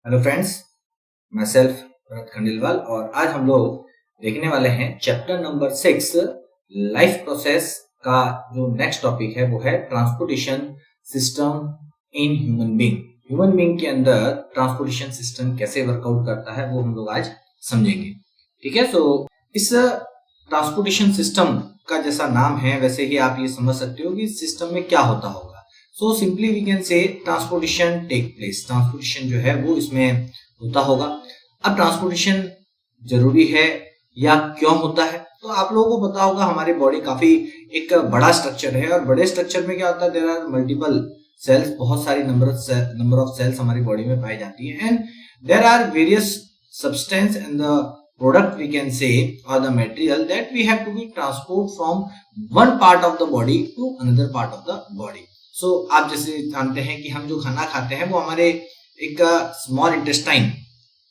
Hello friends, मैं self Bharat Khandelwal और आज हम लोग देखने वाले हैं चैप्टर नंबर 6 लाइफ प्रोसेस का जो नेक्स्ट टॉपिक है वो है transportation system in human being. Human being के अंदर ट्रांसपोर्टेशन सिस्टम कैसे वर्कआउट करता है वो हम लोग आज समझेंगे। ठीक है, सो इस ट्रांसपोर्टेशन सिस्टम का जैसा नाम है वैसे ही आप ये समझ सकते हो कि इस सिस्टम में क्या होता होगा। So simply we can say transportation take place, transportation जो है वो इसमें होता होगा। अब ट्रांसपोर्टेशन जरूरी है या क्यों होता है, तो आप लोगों को पता होगा हमारी बॉडी काफी एक बड़ा स्ट्रक्चर है और बड़े स्ट्रक्चर में क्या होता है, देयर आर मल्टीपल सेल्स, बहुत सारी नंबर ऑफ सेल्स हमारी बॉडी में पाई जाती है and there are various substance and the product we can say or the material that we have to be transport from one part of the body to another part of the body. So आप जैसे जानते हैं कि हम जो खाना खाते हैं वो हमारे एक स्मॉल इंटेस्टाइन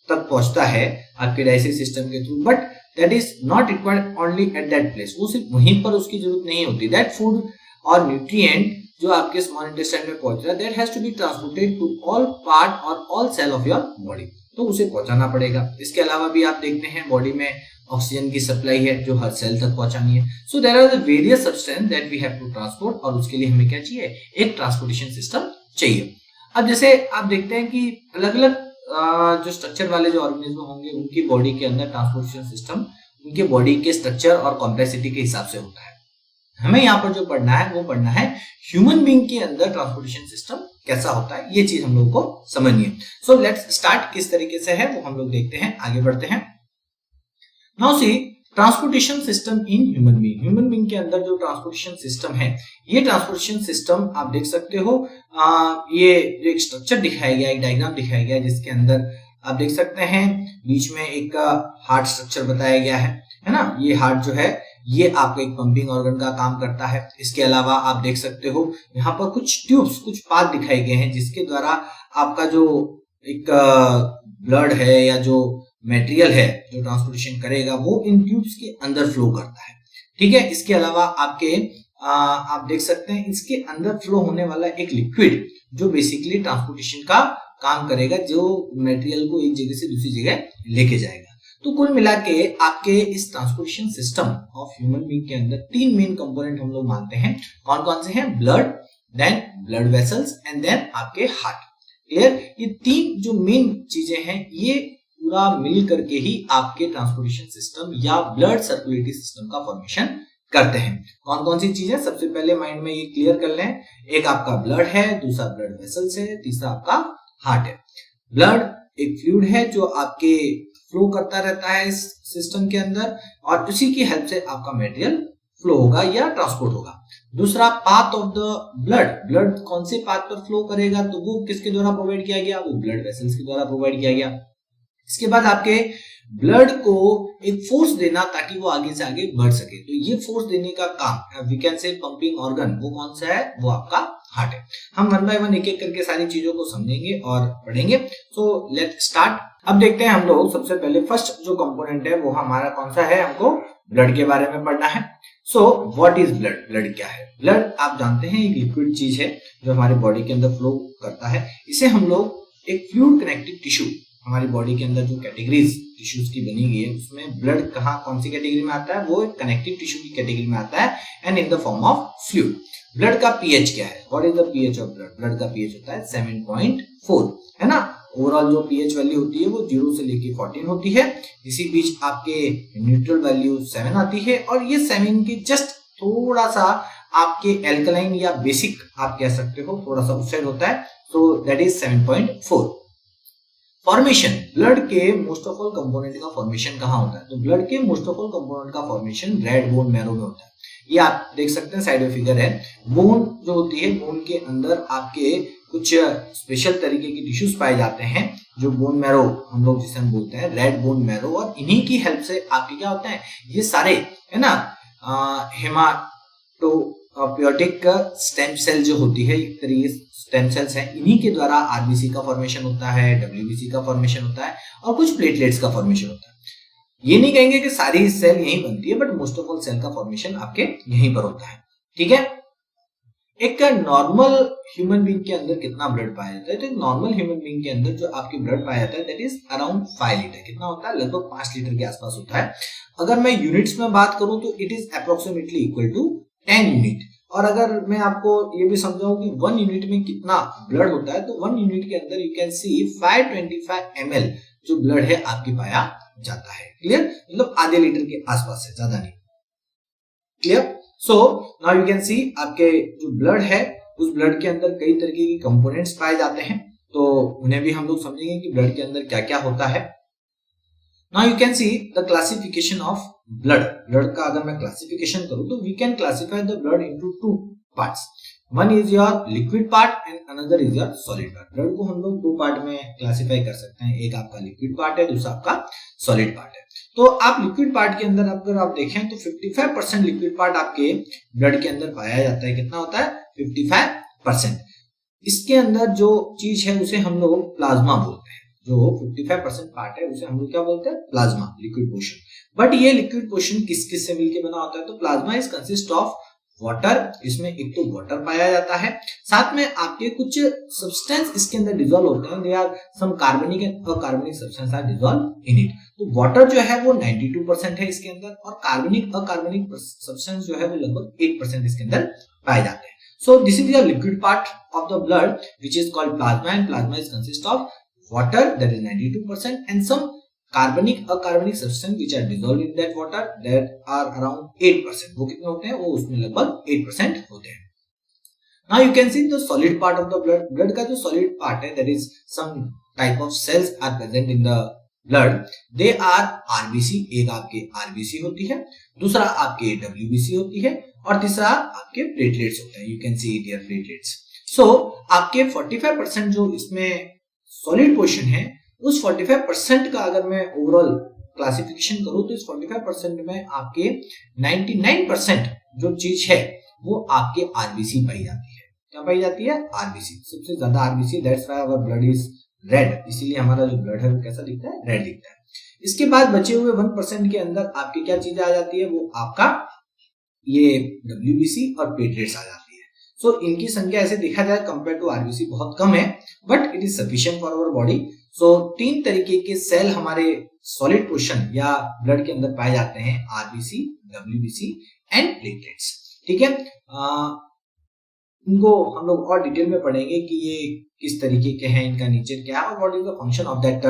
तक पहुंचता है आपके डाइजेस्टिव सिस्टम के through, but that is not required only at that place. वो सिर्फ वहीं पर उसकी जरूरत नहीं होती। दैट फूड और न्यूट्रिएंट जो आपके स्मॉल इंटेस्टाइन में पहुंच रहा है that has to be transported to all part और all cell of your body, तो उसे पहुंचाना पड़ेगा। इसके अलावा भी आप देखते हैं बॉडी में ऑक्सीजन की सप्लाई है जो हर सेल तक पहुंचानी है। So there are the various substance that we have to transport और उसके लिए हमें क्या चाहिए, एक ट्रांसपोर्टेशन सिस्टम चाहिए। अब जैसे आप देखते हैं कि अलग अलग जो स्ट्रक्चर वाले जो ऑर्गेनिज्म होंगे उनकी बॉडी के अंदर ट्रांसपोर्टेशन सिस्टम उनके बॉडी के स्ट्रक्चर और कॉम्प्लेक्सिटी के हिसाब से होता है। हमें यहाँ पर जो पढ़ना है वो पढ़ना है ह्यूमन बीइंग के अंदर ट्रांसपोर्टेशन सिस्टम कैसा होता है, ये चीज हम लोग को समझनी है। सो लेट्स स्टार्ट, किस तरीके से है वो हम लोग देखते हैं, आगे बढ़ते हैं। Now see transportation system in human being. Human being के अंदर जो ट्रांसपोर्टेशन सिस्टम है, ये ट्रांसपोर्टेशन सिस्टम आप देख सकते हो, ये एक स्ट्रक्चर दिखाया गया, एक डायग्राम दिखाया गया जिसके अंदर आप देख सकते हैं बीच में एक हार्ट स्ट्रक्चर बताया गया है ना। ये हार्ट जो है ये आपका एक पंपिंग ऑर्गन का काम करता है। इसके अलावा आप देख सकते हो यहाँ पर कुछ ट्यूब्स, कुछ पाथ दिखाए गए हैं जिसके द्वारा आपका जो एक ब्लड है या जो मटेरियल है जो ट्रांसपोर्टेशन करेगा वो इन ट्यूब्स के अंदर फ्लो करता है। ठीक है, इसके अलावा आपके आप देख सकते हैं इसके अंदर फ्लो होने वाला एक लिक्विड जो बेसिकली ट्रांसपोर्टेशन का काम करेगा, जो मटेरियल को एक जगह से दूसरी जगह लेके जाएगा। तो कुल मिला के आपके इस transportation system of human being के अंदर तीन मेन कंपोनेंट हम लोग मानते हैं। कौन कौन से हैं? Blood, then blood vessels and then आपके हार्ट। क्लियर? ये तीन जो मेन चीजें हैं ये पूरा मिल करके ही आपके ट्रांसपोर्टेशन सिस्टम या ब्लड सर्कुलेटरी सिस्टम का फॉर्मेशन करते हैं। कौन कौन सी चीजें? सबसे पहले माइंड में ये क्लियर कर लें, एक आपका ब्लड है, दूसरा ब्लड वेसल्स है, तीसरा आपका हार्ट है। ब्लड एक फ्लूइड है जो आपके फ्लो करता रहता है इस सिस्टम के अंदर और उसी की हेल्प से आपका मटेरियल फ्लो होगा या ट्रांसपोर्ट होगा। दूसरा path of the blood, blood कौन से पाथ पर फ्लो करेगा तो वो किसके द्वारा प्रोवाइड किया गया, वो ब्लड वेसल्स के द्वारा प्रोवाइड किया गया। इसके बाद आपके ब्लड को एक फोर्स देना ताकि वो आगे से आगे बढ़ सके, तो ये फोर्स देने का काम we can say pumping organ, वो कौन सा है, वो आपका हार्ट है। हम वन बाय वन एक एक करके सारी चीजों को समझेंगे और पढ़ेंगे। So let start. अब देखते हैं हम लोग सबसे पहले फर्स्ट जो कंपोनेंट है वो हमारा कौन सा है, हमको ब्लड के बारे में पढ़ना है। So what is blood? Blood क्या है? ब्लड आप जानते हैं एक लिक्विड चीज है जो हमारी बॉडी के अंदर फ्लो करता है। इसे हम लोग एक फ्लूइड कनेक्टिव टिश्यू, हमारी बॉडी के अंदर जो कैटेगरीज टिश्यूज की बनी गई है उसमें ब्लड कहाँ कौन सी कैटेगरी में आता है, वो एक कनेक्टिव टिश्यू की कैटेगरी में आता है and in the form of fluid. Blood का पीएच क्या है? What is the pH of blood? Blood का पीएच होता है 7.4, है ना। ओवरऑल जो पीएच वैल्यू होती है वो 0 से लेके 14 होती है। इसी बीच आपके न्यूट्रल वैल्यू 7 आती है और ये 7 के जस्ट थोड़ा सा आपके एल्कलाइन या बेसिक आप कह सकते हो, थोड़ा सा उस साइड होता है, तो दैट इज 7.4। फॉर्मेशन, ब्लड के मोस्ट ऑफ ऑल कंपोनेंट का फॉर्मेशन कहाँ होता है, तो ब्लड के मोस्ट ऑफ ऑल कंपोनेंट का फॉर्मेशन रेड बोन मैरो में होता है। ये आप देख सकते हैं साइड में फिगर है। बोन जो होती है, बोन के अंदर आपके कुछ स्पेशल तरीके की टिश्यूज पाए जाते हैं जो बोन मैरो हम लोग जिसे हम बोलते हैं रेड बोन मैरो, और इन्हीं की हेल्प से आपके क्या होता है, ये सारे है ना हेमाटोपोएटिक स्टेम सेल जो होती है, एक तरीके स्टेम सेल्स हैं, इन्हीं के द्वारा आरबीसी का फॉर्मेशन होता है, डब्ल्यूबीसी का फॉर्मेशन होता है और कुछ प्लेटलेट्स का फॉर्मेशन होता है। ये नहीं कहेंगे कि सारी सेल यहीं बनती है, but most of all cell का फॉर्मेशन आपके यहीं पर होता है। ठीक है, एक नॉर्मल ह्यूमन बीइंग के अंदर कितना ब्लड पाया जाता है? तो एक नॉर्मल ह्यूमन बीइंग के अंदर जो आपकी ब्लड पाया जाता है दैट इज अराउंड 5 लीटर। कितना होता है? लगभग 5 लीटर के आसपास होता है। अगर मैं यूनिट्स में बात करूं तो it is approximately equal to 10 unit. और अगर मैं आपको ये भी समझाऊं कि 1 यूनिट में कितना ब्लड होता है, तो 1 यूनिट के अंदर यू कैन सी 525 ml जो ब्लड है आपकी पाया जाता है। क्लियर? मतलब आधे लीटर के आसपास है, ज्यादा नहीं। Clear? So now you can सी आपके जो ब्लड है उस ब्लड के अंदर कई तरीके के कंपोनेंट्स पाए जाते हैं, तो उन्हें भी हम लोग समझेंगे कि ब्लड के अंदर क्या क्या होता है। Now you can see the classification of blood. Blood का अगर मैं क्लासिफिकेशन करूं तो we can classify the blood into 2 parts. One is your liquid part and another is your solid part. Blood को हम लोग 2 पार्ट में क्लासिफाई कर सकते हैं, एक आपका लिक्विड पार्ट है, दूसरा आपका सॉलिड पार्ट है। तो आप लिक्विड पार्ट के अंदर अगर आप देखें तो 55% लिक्विड पार्ट आपके ब्लड के अंदर पाया जाता है। कितना होता है? 55%। इसके अंदर जो चीज है उसे हम लोग प्लाज्मा बोलते हैं। जो 55% पार्ट है उसे हम लोग क्या बोलते हैं? Plasma, liquid portion. बट ये लिक्विड पोर्शन किस किस से मिलकर बना होता है? तो plasma is consist of water. इसमें एक तो वाटर पाया जाता है, साथ में आपके कुछ सब्सटेंस इसके अंदर डिसॉल्व होते हैं। दे आर सम कार्बनिक एंड अकार्बनिक substance are dissolve in it. तो वाटर जो है वो 92% है इसके अंदर, और कार्बनिक अकार्बनिक सब्सटेंस जो है वो लगभग 8% इसके अंदर पाए जाते हैं। So this is the liquid part of the blood which is called plasma, and plasma is consist of water that is 92% and some carbonic अकार्बनिक substance which are dissolved in that water that are around 8%। वो कितने होते हैं? वो उसमें लगभग 8% होते हैं। Now you can see the solid part of the blood। blood का जो solid part है that is some type of cells are present in the blood। they are RBC। एक आपके RBC होती है, दूसरा आपके WBC होती है, और तीसरा आपके प्लेटलेट्स होते हैं। You can see there platelets. So आपके 45% जो इसमें सॉलिड पोर्शन है, उस 45% का अगर मैं ओवरऑल क्लासिफिकेशन करूं तो इस 45% में आपके 99% जो चीज है वो आपके आरबीसी पाई जाती है। क्या पाई जाती है? आरबीसी, सबसे ज्यादा RBC. That's why our blood is red. इसीलिए हमारा जो ब्लड है वो कैसा दिखता है? रेड दिखता है। इसके बाद बचे हुए 1% के अंदर आपकी क्या चीज आ जाती है? वो आपका ये WBC और प्लेटलेट्स आ जाती है। सो इनकी संख्या ऐसे देखा जाए कंपेयर टू आरबीसी बहुत कम है, but it is sufficient for our body. So 3 तरीके के सेल हमारे सॉलिड पोर्शन या ब्लड के अंदर पाए जाते हैं, आरबीसी, WBC एंड प्लेटलेट्स। ठीक है, इनको हम लोग और डिटेल में पढ़ेंगे कि ये किस तरीके के हैं, इनका नेचर क्या है और what is the function of that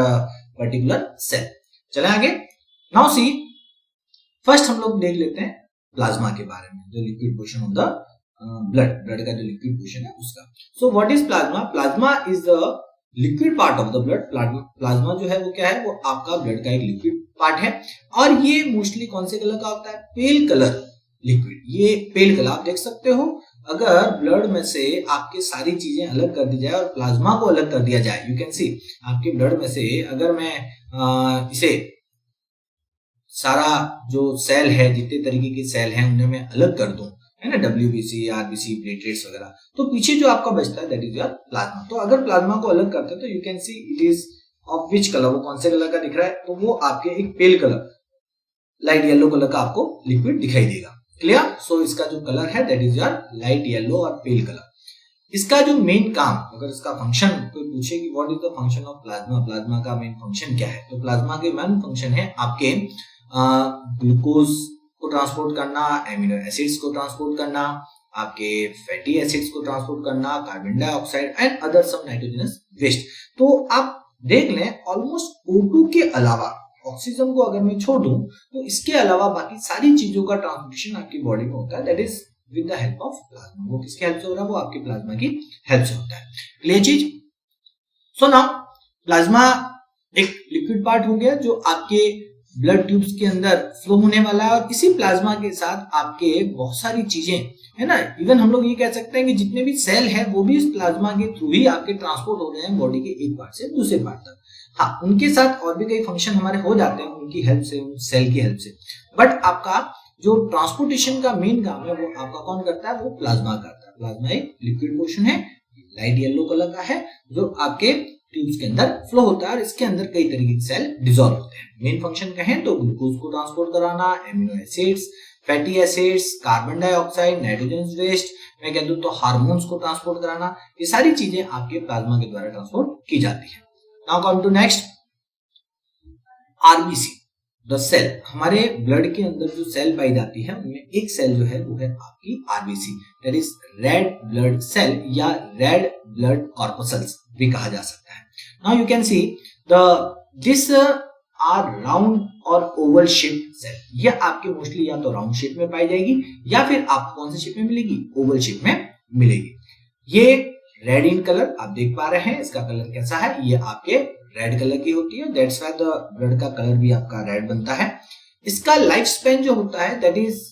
particular cell. चलें आगे। नाउ सी, फर्स्ट हम लोग देख लेते हैं प्लाज्मा के बारे में, जो liquid portion of the blood का जो लिक्विड पोर्शन है उसका। So what is plasma? Plasma is the liquid part of the blood. Plasma जो है वो क्या है? वो आपका ब्लड का एक लिक्विड पार्ट है, और ये मोस्टली कौन से कलर का होता है? पेल कलर लिक्विड। ये पेल कलर आप देख सकते हो। अगर ब्लड में से आपके सारी चीजें अलग कर दी जाए और प्लाज्मा को अलग कर दिया जाए, यू कैन सी आपके ब्लड में से अगर मैं इसे सारा जो सेल है, जितने तरीके के सेल हैं उन्हें मैं अलग कर दूं, है ना, WBC, RBC, प्लेटलेट्स वगैरह, तो पीछे जो आपका बचता है दैट इज योर प्लाज्मा। तो अगर प्लाज्मा को अलग करते हैं तो you can see it is of which colour? वो कौन से कलर का दिख रहा है? तो वो आपके एक पेल कलर, लाइट येलो कलर का आपको लिक्विड दिखाई देगा। क्लियर? सो इसका जो कलर है that is your light yellow और पेल कलर। इसका जो मेन काम, अगर इसका फंक्शन कोई पूछे कि what is the function of plasma, plasma का मेन फंक्शन क्या है, तो प्लाज्मा के मेन फंक्शन है आपके ग्लूकोज को ट्रांसपोर्ट करना, एमिनो एसिड्स को ट्रांसपोर्ट करना, आपके फैटी एसिड्स को ट्रांसपोर्ट करना, carbon dioxide and other some nitrogenous waste. तो आप देख लें ऑलमोस्ट O2 के अलावा, ऑक्सीजन को अगर मैं छोड़ दूं तो इसके अलावा बाकी सारी चीजों का ट्रांसपोर्टेशन आपकी बॉडी में होता है, that is with the help of plasma. वो किसके हेल्प से हो रहा है? वो आपके प्लाज्मा की हेल्प से होता है। क्लियर चीज? सो नाउ प्लाज्मा एक लिक्विड पार्ट हो गया जो आपके ब्लड ट्यूब्स के अंदर फ्लो होने वाला है, और इसी प्लाज्मा के साथ आपके बहुत सारी चीजें, है ना, इवन हम लोग ये कह सकते हैं कि जितने भी सेल है वो भी इस प्लाज्मा के थ्रू ही आपके ट्रांसपोर्ट हो रहे हैं बॉडी के एक पार्ट से दूसरे पार्ट तक। हाँ, उनके साथ और भी कई फंक्शन हमारे हो जाते हैं उनकी हेल्प से, उन सेल की हेल्प से, बट आपका जो ट्रांसपोर्टेशन का मेन काम है वो आपका कौन करता है? वो प्लाज्मा करता है। प्लाज्मा एक लिक्विड पोर्शन है, लाइट येलो कलर का है, जो आपके ट्यूब्स के अंदर फ्लो होता है, और इसके अंदर कई तरीके के सेल डिसॉल्व होते हैं। मेन फंक्शन कहें तो ग्लूकोज को ट्रांसपोर्ट कराना, amino acids, fatty acids, carbon dioxide, nitrogen waste, मैं कह दूं तो हार्मोन्स को ट्रांसपोर्ट कराना, ये सारी चीजें आपके प्लाज्मा के द्वारा ट्रांसपोर्ट की जाती है। Now come to next, RBC the cell. हमारे ब्लड के अंदर जो सेल पाई जाती है उनमें एक सेल जो है वो है आपकी RBC, that is red blood cell या रेड ब्लड कॉर्पसल्स भी कहा जा सकता है। Now you can see the this are round और ओवल शेप सेल। ये आपके मोस्टली या तो राउंड शेप में पाई जाएगी या फिर आपको कौन से शेप में मिलेगी, ओवल शेप में मिलेगी। ये रेड इन कलर आप देख पा रहे हैं, इसका कलर कैसा है, ये आपके रेड कलर की होती है, दैट्स व्हाई द ब्लड का कलर भी आपका रेड बनता है। इसका लाइफ स्पेन जो होता है दैट इज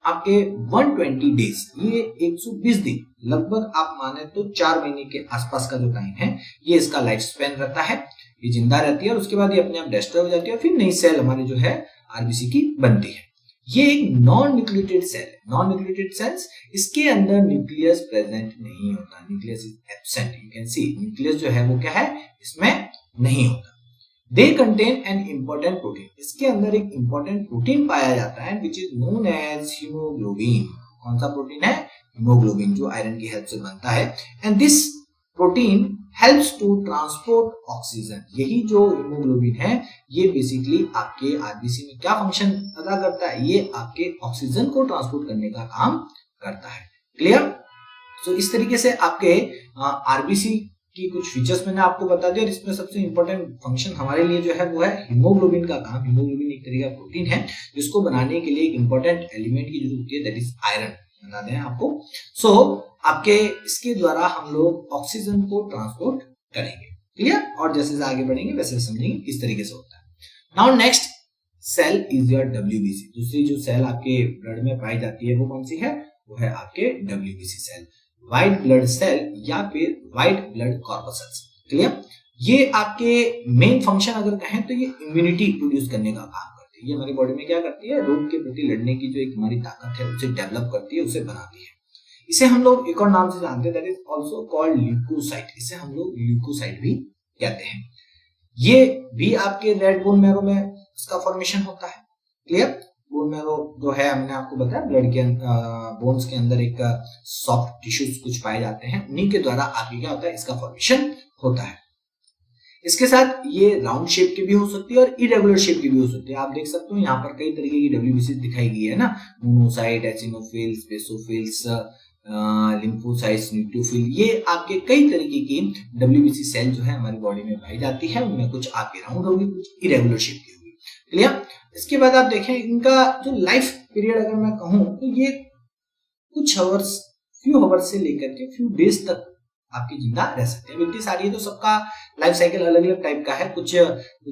आपके 120 डेज, ये 120 दिन, लगभग आप माने तो 4 महीने के आसपास का जो टाइम है ये इसका लाइफ स्पेन रहता है। ये जिंदा रहती है और उसके बाद ये अपने आप डिस्ट्रॉय हो जाती है और फिर नई सेल हमारी जो है आरबीसी की बनती है। ये एक नॉन न्यूक्लिएटेड सेल है। नॉन न्यूक्लिएटेड सेल्स, इसके अंदर न्यूक्लियस प्रेजेंट नहीं होता, nucleus is absent. You can see nucleus जो है वो क्या है, इसमें नहीं होता। They contain an important protein, इसके अंदर एक इंपॉर्टेंट प्रोटीन पाया जाता है which is known as haemoglobin. कौन सा प्रोटीन है, हीमोग्लोबिन, जो आयरन की हेल्प से बनता है। And this protein helps to transport oxygen. यही जो हीमोग्लोबिन है ये बेसिकली आपके आरबीसी में क्या फंक्शन अदा करता है, ये आपके ऑक्सीजन को ट्रांसपोर्ट करने का काम करता है। क्लियर? तो इस तरीके से आपके आरबीसी की कुछ फीचर्स मैंने आपको बता दिया और इसमें सबसे इंपॉर्टेंट फंक्शन हमारे लिए जो है वो है हीमोग्लोबिन का काम। हीमोग्लोबिन एक तरह का प्रोटीन है जिसको बनाने के लिए एक इंपॉर्टेंट एलिमेंट की जरूरत होती है, दैट इज आयरन। बता दें आपको। सो आपके इसके द्वारा हम लोग ऑक्सीजन को ट्रांसपोर्ट करेंगे। क्लियर? और जैसे जैसे आगे बढ़ेंगे वैसे समझेंगे किस तरीके से होता है। Now next cell is your WBC. दूसरी जो सेल आपके ब्लड में पाई जाती है वो कौन सी है, वो है आपके WBC cell, white blood cell या फिर व्हाइट ब्लड कॉर्पसल्स। क्लियर? ये आपके मेन फंक्शन अगर कहें तो ये इम्यूनिटी प्रोड्यूस करने का काम करती है। ये हमारी बॉडी में क्या करती है, रोग के प्रति लड़ने की जो एक हमारी ताकत है उसे डेवलप करती है, उसे बनाती है। इसे हम लोग एक और नाम से जानते हैं, that is also called leukocyte. इसे हम लोग ल्यूकोसाइट भी कहते हैं। ये भी आपके रेड बोन मैरो में इसका फॉर्मेशन होता है। क्लियर? बोन मैरो जो है हमने आपको बताया ब्लड के बोन्स के अंदर एक सॉफ्ट टिश्यूज कुछ पाए जाते हैं, उन्हीं के द्वारा आपके क्या होता है, इसका फॉर्मेशन होता है। इसके साथ ये राउंड शेप की भी हो सकती है और इरेगुलर शेप की भी हो सकती है। आप देख सकते हो यहाँ पर कई तरीके की डब्ल्यूबीसी दिखाई गई है ना, monocyte, eosinophils, basophils, lymphocytes, neutrophil, ये आपके कई तरीके की डब्ल्यूबीसी सेल जो है हमारी बॉडी में पाई जाती है। उनमें कुछ आपके राउंड होगी, कुछ इरेगुलर शेप की होगी। क्लियर? इसके बाद आप देखें इनका जो लाइफ पीरियड अगर मैं कहूं तो ये कुछ आवर्स, फ्यू आवर्स से लेकर के फ्यू डेज तक आपकी जिंदा रह सकते हैं। इतनी सारी है तो सबका लाइफ साइकिल अलग अलग टाइप का है, कुछ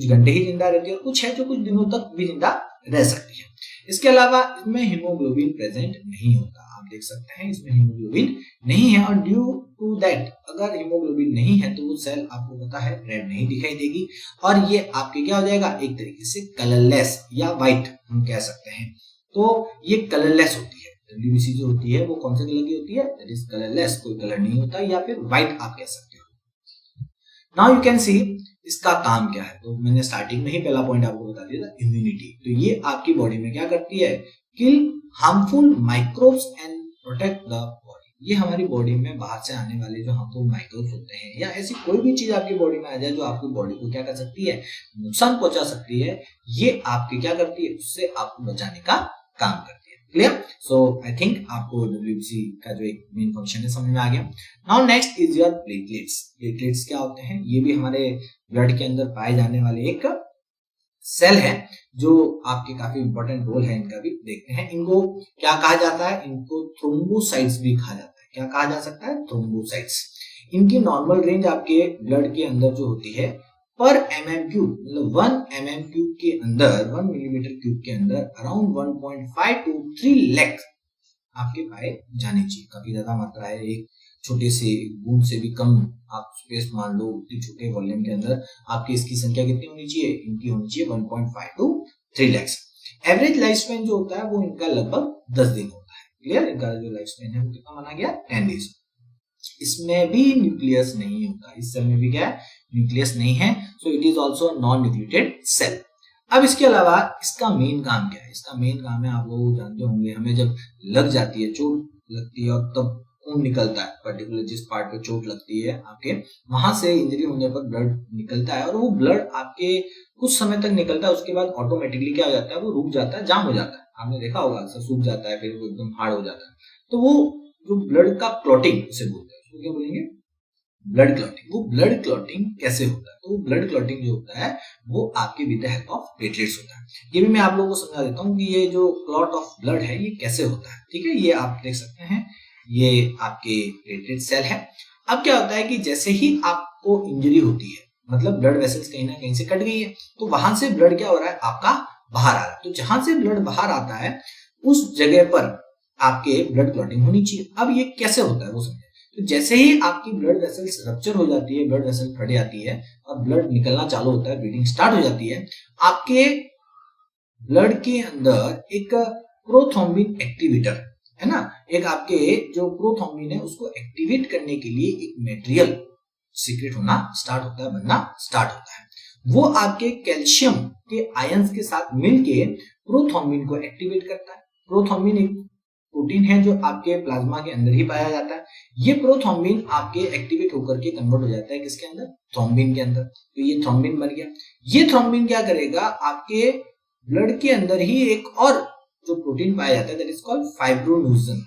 घंटे ही जिंदा रहती है और कुछ है जो कुछ दिनों तक भी जिंदा रह सकती है। इसके अलावा इसमें हीमोग्लोबिन प्रेजेंट नहीं होता। आप देख सकते हैं इसमें हीमोग्लोबिन नहीं है और ड्यू टू दैट अगर हीमोग्लोबिन नहीं है तो वो सेल आपको पता है रेड नहीं दिखाई देगी और ये आपके क्या हो जाएगा, एक तरीके से कलरलेस या व्हाइट हम कह सकते हैं। तो ये कलरलेस होती है। डब्ल्यूबीसी जो होती है वो कौन से कलर की होती है, दैट इज कलरलेस, कोई कलर नहीं होता, या फिर व्हाइट आप कह सकते हो। नाउ यू कैन सी इसका काम क्या है। तो मैंने स्टार्टिंग में ही पहला पॉइंट आपको बता दिया था, इम्यूनिटी। तो ये आपकी बॉडी में क्या करती है, kill harmful microbes and protect the body. ये हमारी बॉडी में बाहर से आने वाले जो हार्मफुल माइक्रोब्स होते हैं या ऐसी कोई भी चीज आपकी बॉडी में आ जाए जो आपकी बॉडी को क्या कर सकती है, नुकसान पहुंचा सकती है, ये आपके क्या करती है, उससे आपको बचाने का काम करती है। क्लियर? सो आई थिंक आपको डब्ल्यूबीसी का जो एक मेन फंक्शन है समझ में आ गया। Now next is your platelets. Platelets क्या होते हैं, ये भी हमारे ब्लड के अंदर पाए जाने वाले एक सेल है जो आपके काफी इंपॉर्टेंट रोल है इनका भी देखते हैं। इनको क्या कहा जाता है, इनको थ्रोम्बोसाइट्स भी कहा जाता है। क्या कहा जा सकता है, थ्रोम्बोसाइट्स। इनकी नॉर्मल रेंज आपके ब्लड के अंदर जो होती है पर mm क्यूब, मतलब 1 mm क्यूब के अंदर, 1 मिलीमीटर क्यूब के अंदर अराउंड 1.5 to 3 लाख आपके पाए जाने चाहिए। काफी ज्यादा मात्रा है, एक छोटे से बूंद से भी कम आप स्पेस मान लो, उतनी छोटे वॉल्यूम के अंदर आपकी इसकी संख्या कितनी होनी चाहिए, इनकी होनी चाहिए 1.5 to 3 lakh. Average life span जो होता है वो इनका लगभग 10 दिन होता है। क्लियर? इनका जो लाइफ स्पेन है वो कितना माना गया, 10 डेज। इसमें भी न्यूक्लियस नहीं होता, इस सेल में भी क्या है, न्यूक्लियस नहीं है। So it is also non nucleated cell. अब इसके अलावा इसका मेन काम क्या है? इसका मेन काम है, आप लोग जानते होंगे, हमें जब लग जाती है, चोट लगती है और तब खून निकलता है, पर्टिकुलर जिस पार्ट पे चोट लगती है आपके, वहां से इंजरी होने पर ब्लड निकलता है और वो ब्लड आपके कुछ समय तक निकलता है, उसके बाद ऑटोमेटिकली क्या हो जाता है, वो रुक जाता है, जाम हो जाता है। आपने देखा होगा अक्सर सूख जाता है, फिर वो एकदम हार्ड हो जाता है। तो वो जो ब्लड का क्लॉटिंग उसे बोलते हैं, उसको क्या बोलेंगे? Blood clotting. वो ब्लड क्लॉटिंग कैसे होता है? तो वो ब्लड क्लॉटिंग जो होता है वो आपके with the help of platelets होता है। ये भी मैं आप लोगों को समझा देता हूँ कि ये जो क्लॉट ऑफ ब्लड है ये कैसे होता है। ठीक है, ये आप देख सकते हैं, ये आपके प्लेटलेट सेल है। अब क्या होता है कि जैसे ही आपको इंजरी होती है, मतलब ब्लड वेसल्स कहीं ना कहीं से कट गई है, तो वहां से ब्लड क्या हो रहा है, आपका बाहर आ रहा है। तो जहां से ब्लड बाहर आता है उस जगह पर आपके ब्लड क्लॉटिंग होनी चाहिए। अब ये कैसे होता है वो समझे। तो जैसे ही आपकी ब्लड वेसल्स रप्चर हो जाती है, ब्लड वेसल फट जाती है और ब्लड निकलना चालू होता है, ब्लीडिंग स्टार्ट हो जाती है, आपके ब्लड के अंदर एक प्रोथ्रोम्बिन एक्टिवेटर है ना, एक आपके जो प्रोथ्रोम्बिन है उसको एक्टिवेट करने के लिए एक मटेरियल सीक्रेट होना स्टार्ट होता है, बनना स्टार्ट होता है। वो आपके कैल्शियम के आयंस के साथ मिलके प्रोथ्रोम्बिन को एक्टिवेट करता है। प्रोथ्रोम्बिन एक प्रोटीन है जो आपके प्लाज्मा के अंदर ही पाया जाता है। ये प्रोथ्रोम्बिन आपके एक्टिवेट होकर के कन्वर्ट हो जाता है किसके अंदर? थ्रोम्बिन के अंदर। तो ये थ्रोम्बिन बन गया। ये थ्रोम्बिन क्या करेगा, आपके ब्लड के अंदर ही एक और जो प्रोटीन पाया जाता है, दैट इज कॉल्ड फाइब्रोनोजन,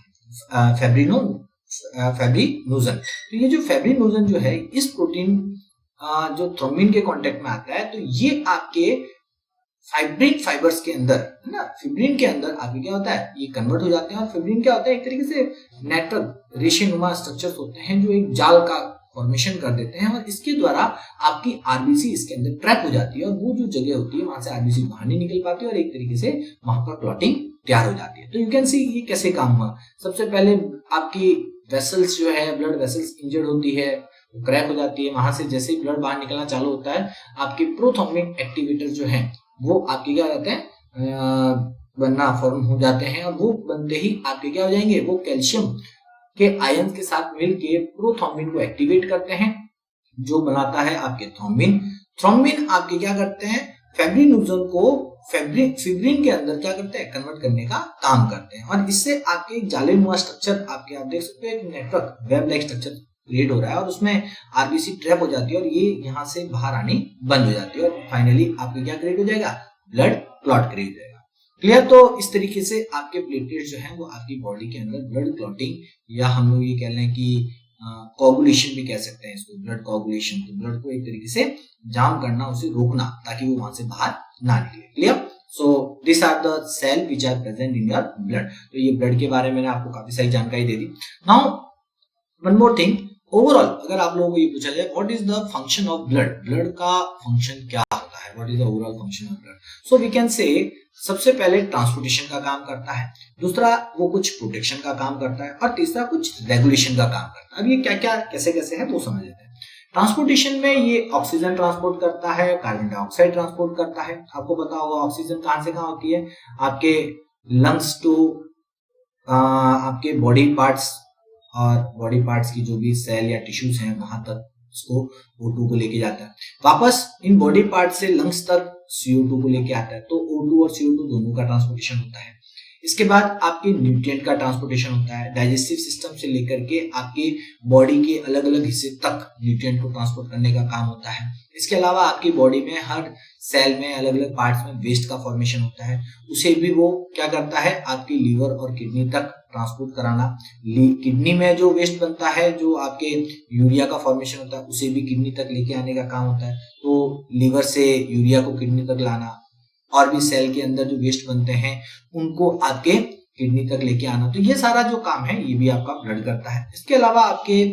फैब्रिनोजन। तो ये जो फैब्रिनोजन जो है, इस प्रोटीन जो थ्रोम्बिन के कांटेक्ट में आता है, तो ये आपके फाइब्रिन फाइबर्स के अंदर है ना, फिब्रिन के अंदर आपके क्या होता है, ये कन्वर्ट हो जाते हैं। और फिब्रिन क्या होता है, एक तरीके से नेटवर्क रेशेनुमा स्ट्रक्चर्स होते हैं जो एक जाल का फॉर्मेशन कर देते हैं और इसके द्वारा आपकी आरबीसी इसके अंदर ट्रैप हो जाती है और वो जो जगह होती है वहां से आरबीसी बाहर नहीं निकल पाती और एक तरीके से वहां पर क्लॉटिंग तैयार हो जाती है। तो यू कैन सी ये कैसे काम हुआ। सबसे पहले आपकी वेसल्स जो है, ब्लड वेसल्स इंजर्ड होती है, क्रैक हो जाती है, वहां से जैसे ही ब्लड बाहर निकलना चालू होता है, आपके प्रोथ्रोम्बिन एक्टिवेटर जो है वो आपके क्या रहते हैं, बनना फॉर्म हो जाते हैं और वो बनते ही आपके क्या हो जाएंगे, वो कैल्शियम के आयन के साथ मिलके प्रोथ्रोम्बिन को एक्टिवेट करते हैं, जो बनाता है आपके थ्रोम्बिन। थ्रोम्बिन आपके क्या करते हैं, फैब्रिनोजन को फिब्रिन के अंदर क्या करते हैं, कन्वर्ट करने का काम करते हैं और इससे आपके जालेनुमा स्ट्रक्चर आपके, आप देख सकते हैं एक network web like structure create हो रहा है और उसमें आरबीसी ट्रैप हो जाती है और ये यहाँ से बाहर आनी बंद हो जाती है और फाइनली आपके क्या क्रिएट हो जाएगा, ब्लड क्लॉट क्रिएट हो जाएगा। क्लियर। तो इस तरीके से आपके प्लेटलेट्स जो हैं वो आपकी बॉडी के अंदर ब्लड क्लॉटिंग, या हम लोग ये कह लें कि कोगुलेशन भी कह सकते हैं इसको, ब्लड कोगुलेशन, तो ब्लड को एक तरीके से जाम करना, उसे रोकना ताकि वो वहां से बाहर ना निकले। Clear. So this are the cell which are present in your blood. तो ये ब्लड के बारे में मैंने आपको काफी सारी जानकारी दे दी। Now one more thing, overall अगर आप लोगों को ये पूछा जाए what is the function of blood, blood का फंक्शन क्या होता है, what is the overall function of blood, so we can say सबसे पहले ट्रांसपोर्टेशन का काम करता है, दूसरा वो कुछ प्रोटेक्शन का काम करता है और तीसरा कुछ रेगुलेशन का काम करता है। अब ये क्या क्या कैसे कैसे है वो समझ लेते हैं। ट्रांसपोर्टेशन में ये ऑक्सीजन ट्रांसपोर्ट करता है, कार्बन डाइऑक्साइड ट्रांसपोर्ट करता है। आपको पता होगा ऑक्सीजन कहां से कहां होती है, आपके लंग्स टू आपके बॉडी पार्ट्स, और बॉडी पार्ट्स की जो भी सेल या टिश्यूज हैं वहां तक उसको O2 को लेके जाता है, वापस इन बॉडी पार्ट से लंग्स तक CO2 को लेके आता है। तो O2 और CO2 दोनों का ट्रांसपोर्टेशन होता है। इसके बाद आपके न्यूट्रिएंट का ट्रांसपोर्टेशन होता है, डाइजेस्टिव सिस्टम से लेकर के आपके बॉडी के अलग अलग हिस्से तक न्यूट्रिएंट को ट्रांसपोर्ट करने का काम होता है। इसके अलावा आपकी बॉडी में हर सेल में अलग अलग पार्ट्स में वेस्ट का फॉर्मेशन होता है, उसे भी वो क्या करता है, आपकी लीवर और किडनी तक ट्रांसपोर्ट कराना। किडनी में जो वेस्ट बनता है, जो आपके यूरिया का फॉर्मेशन होता है, उसे भी किडनी तक लेके आने का काम होता है। तो लीवर से यूरिया को किडनी तक लाना, और भी सेल के अंदर जो वेस्ट बनते हैं उनको आपके किडनी तक लेके आना, तो ये सारा जो काम है ये भी आपका ब्लड करता है। इसके अलावा आपके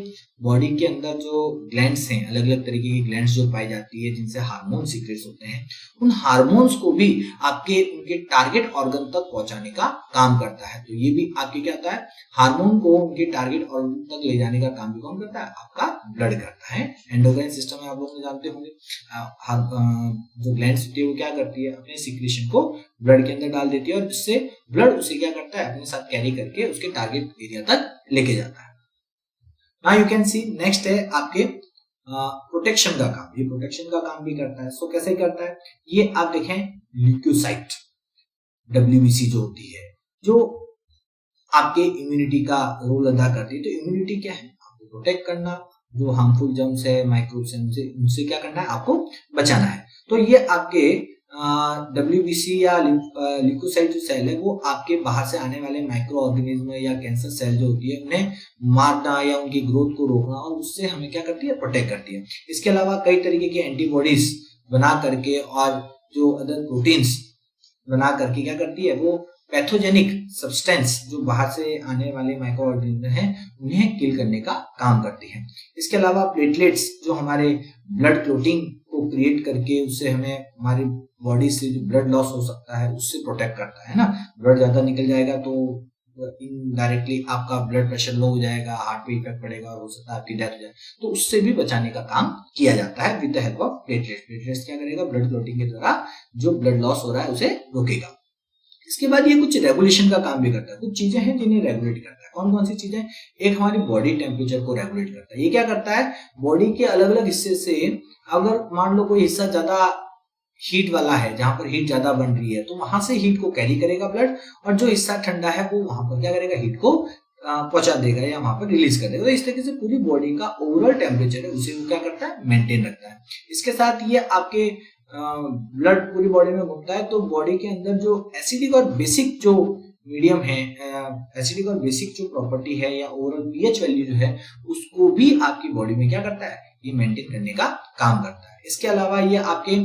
बॉडी के अंदर जो ग्लैंड्स हैं, अलग अलग तरीके की ग्लैंड्स जो पाई जाती है जिनसे हार्मोन सीक्रेट्स होते हैं, उन हार्मोन्स को भी आपके उनके टारगेट ऑर्गन तक पहुंचाने का काम करता है। तो ये भी आपके क्या होता है, हार्मोन को उनके टारगेट ऑर्गन तक ले जाने का काम भी कौन करता है, आपका ब्लड करता है। एंडोक्राइन सिस्टम में आप लोग जानते होंगे, जो ग्लैंड्स होती है वो क्या करती है, अपने सीक्रेशन को ब्लड के अंदर डाल देती है और जिससे ब्लड उसे क्या करता है, अपने साथ कैरी करके उसके टारगेट एरिया तक लेके जाता है। Now you can C next है आपके प्रोटेक्शन का काम, ये प्रोटेक्शन का काम भी करता है। सो कैसे करता है, ये आप देखें ल्यूकोसाइट WBC जो होती है, जो आपके इम्यूनिटी का रोल अदा करती है। तो इम्यूनिटी क्या है, आपको प्रोटेक्ट करना, जो हार्मफुल जर्म्स है, माइक्रोब्स है, उनसे क्या करना है, आपको बचाना है। तो ये आपके WBC या ल्यूकोसाइट जो सेल है वो आपके बाहर से आने वाले माइक्रो ऑर्गेनिज्म या कैंसर सेल जो होती है उन्हें मारना या उनकी ग्रोथ को रोकना, और उससे हमें क्या करती है, प्रोटेक्ट करती है। इसके अलावा कई तरीके की एंटीबॉडीज बना करके और जो अदर प्रोटीन्स बना करके क्या करती है, वो पैथोजेनिक सब्सटेंस जो बाहर से आने वाले माइक्रो ऑर्गेनिज्म हैं उन्हें किल करने का काम करती है। इसके अलावा प्लेटलेट्स जो हमारे ब्लड क्लोटिंग को क्रिएट करके उससे हमें हमारी बॉडी से जो ब्लड लॉस हो सकता है उससे प्रोटेक्ट करता है ना। ब्लड ज्यादा निकल जाएगा तो इनडायरेक्टली आपका ब्लड प्रेशर लो हो जाएगा, हार्ट पे इफेक्ट पड़ेगा और हो सकता है आपकी डेथ हो जाए। तो उससे भी बचाने का काम किया जाता है with the help of platelets. Platelets क्या करेगा, ब्लड क्लोटिंग के द्वारा जो ब्लड लॉस हो रहा है उसे रोकेगा। इसके बाद ये कुछ रेगुलेशन का काम भी करता है। कुछ चीजें हैं जिन्हें रेगुलेट करता है। कौन कौन सी चीजें, एक हमारी बॉडी टेम्परेचर को रेगुलेट करता है। ये क्या करता है, बॉडी के अलग अलग हिस्से से अगर मान लो कोई हिस्सा ज्यादा हीट वाला है, जहां पर हीट ज्यादा बन रही है, तो वहां से हीट को कैरी करेगा ब्लड, और जो हिस्सा ठंडा है वो वहां पर क्या करेगा, हीट को पहुंचा देगा या वहां पर रिलीज कर देगा। तो इस तरीके से पूरी बॉडी का ओवरऑल टेम्परेचर है उसे वो क्या करता है, मेंटेन रखता है। इसके साथ ये आपके ब्लड पूरी बॉडी में घूमता है, तो बॉडी के अंदर जो एसिडिक और बेसिक जो मीडियम है, एसिडिक और बेसिक जो प्रॉपर्टी है या ओवरऑल पीएच वैल्यू जो है उसको भी आपकी बॉडी में क्या करता है, ये मेंटेन करने का काम करता है। इसके अलावा ये आपके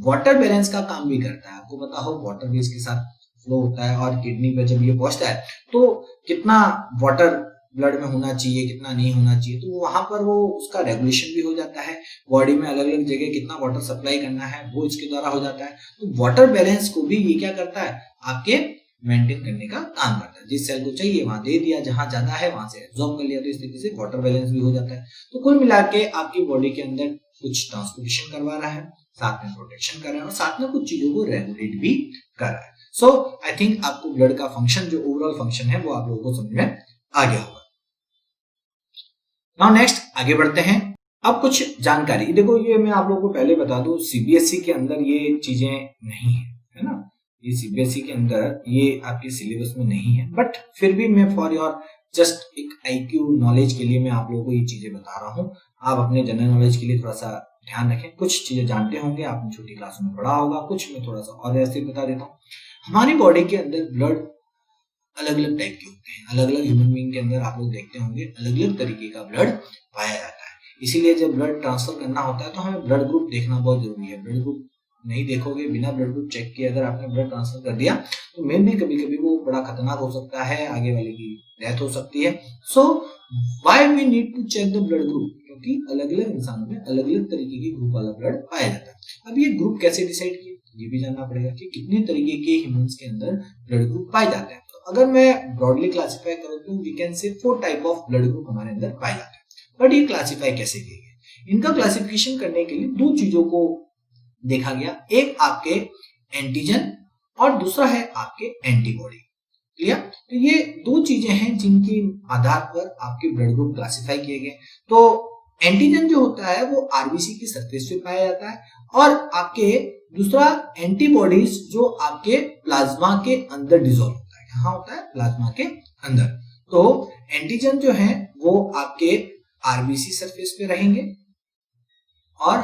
वाटर बैलेंस का काम भी करता है। आपको पता हो वाटर भी इसके साथ फ्लो होता है, और किडनी पे जब ये पहुंचता है तो कितना वाटर ब्लड में होना चाहिए, कितना नहीं होना चाहिए, तो वहां पर वो उसका रेगुलेशन भी हो जाता है। बॉडी में अलग अलग जगह कितना वाटर सप्लाई करना है वो इसके द्वारा हो जाता है। तो वाटर बैलेंस को भी ये क्या करता है, आपके मेंटेन करने का काम करता है। जिस सेल को चाहिए वहां दे दिया, जहां ज्यादा है वहां से एब्जॉर्ब कर लिया, तो इस तरीके से वाटर बैलेंस भी हो जाता है। तो कुल मिला के आपकी बॉडी के अंदर कुछ ट्रांसपोर्टेशन करवा रहा है, साथ में प्रोटेक्शन कर रहा है, और साथ में कुछ चीजों को रेगुलेट भी कर रहा है। सो आई थिंक आपको ब्लड का फंक्शन, जो ओवरऑल फंक्शन है वो आप लोगों को समझ में आ गया होगा। नाउ नेक्स्ट आगे बढ़ते हैं। अब कुछ जानकारी देखो, ये मैं आप लोगों को पहले बता दूं, सीबीएसई के अंदर ये चीजें नहीं है ना। ये सीबीएसई के अंदर ये आपके सिलेबस में नहीं है, बट फिर भी मैं फॉर योर जस्ट एक आईक्यू नॉलेज के लिए मैं आप लोगों को ये चीजें बता रहा हूँ। आप अपने जनरल नॉलेज के लिए थोड़ा सा ध्यान रखें। कुछ चीजें जानते होंगे, आपने छोटी क्लासों में पढ़ा होगा, कुछ मैं थोड़ा सा और ऐसे बता देता हूँ। हमारी बॉडी के अंदर ब्लड अलग अलग टाइप के होते हैं। अलग अलग ह्यूमन बीइंग के अंदर आप लोग देखते होंगे अलग अलग तरीके का ब्लड पाया जाता है। इसीलिए जब ब्लड ट्रांसफर करना होता है तो हमें ब्लड ग्रुप देखना बहुत जरूरी है। ब्लड ग्रुप नहीं देखोगे, बिना ब्लड ग्रुप चेक किए अगर आपने ब्लड ट्रांसफर कर दिया तो मे भी कभी कभी वो बड़ा खतरनाक हो सकता है, आगे वाले की डेथ हो सकती है। So why we need to check the blood group, क्योंकि अलग अलग इंसानों में अलग अलग तरीके के ग्रुप वाला ब्लड पाया जाता है। अब ये ग्रुप कैसे डिसाइड किए, ये भी जानना पड़ेगा कि कितने तरीके के ह्यूमंस के अंदर ब्लड ग्रुप पाए जाते हैं। तो अगर मैं ब्रॉडली क्लासिफाई करूं तो वी कैन से 4 टाइप ऑफ ब्लड ग्रुप हमारे अंदर पाए जाते हैं। बट ये क्लासिफाई कैसे किए गए, इनका क्लासिफिकेशन करने के लिए दो चीजों को देखा गया। एक आपके एंटीजन और दूसरा है आपके एंटीबॉडी। क्लियर? तो ये दो चीजें हैं जिनके आधार पर आपके ब्लड ग्रुप क्लासिफाई किए गए। तो एंटीजन जो होता है वो आरबीसी की सरफेस पे पाया जाता है, और आपके दूसरा एंटीबॉडीज जो आपके प्लाज्मा के अंदर डिसॉल्व होता है। कहाँ होता है? प्लाज्मा के अंदर। तो एंटीजन जो है वो आपके आरबीसी सरफेस पे रहेंगे, और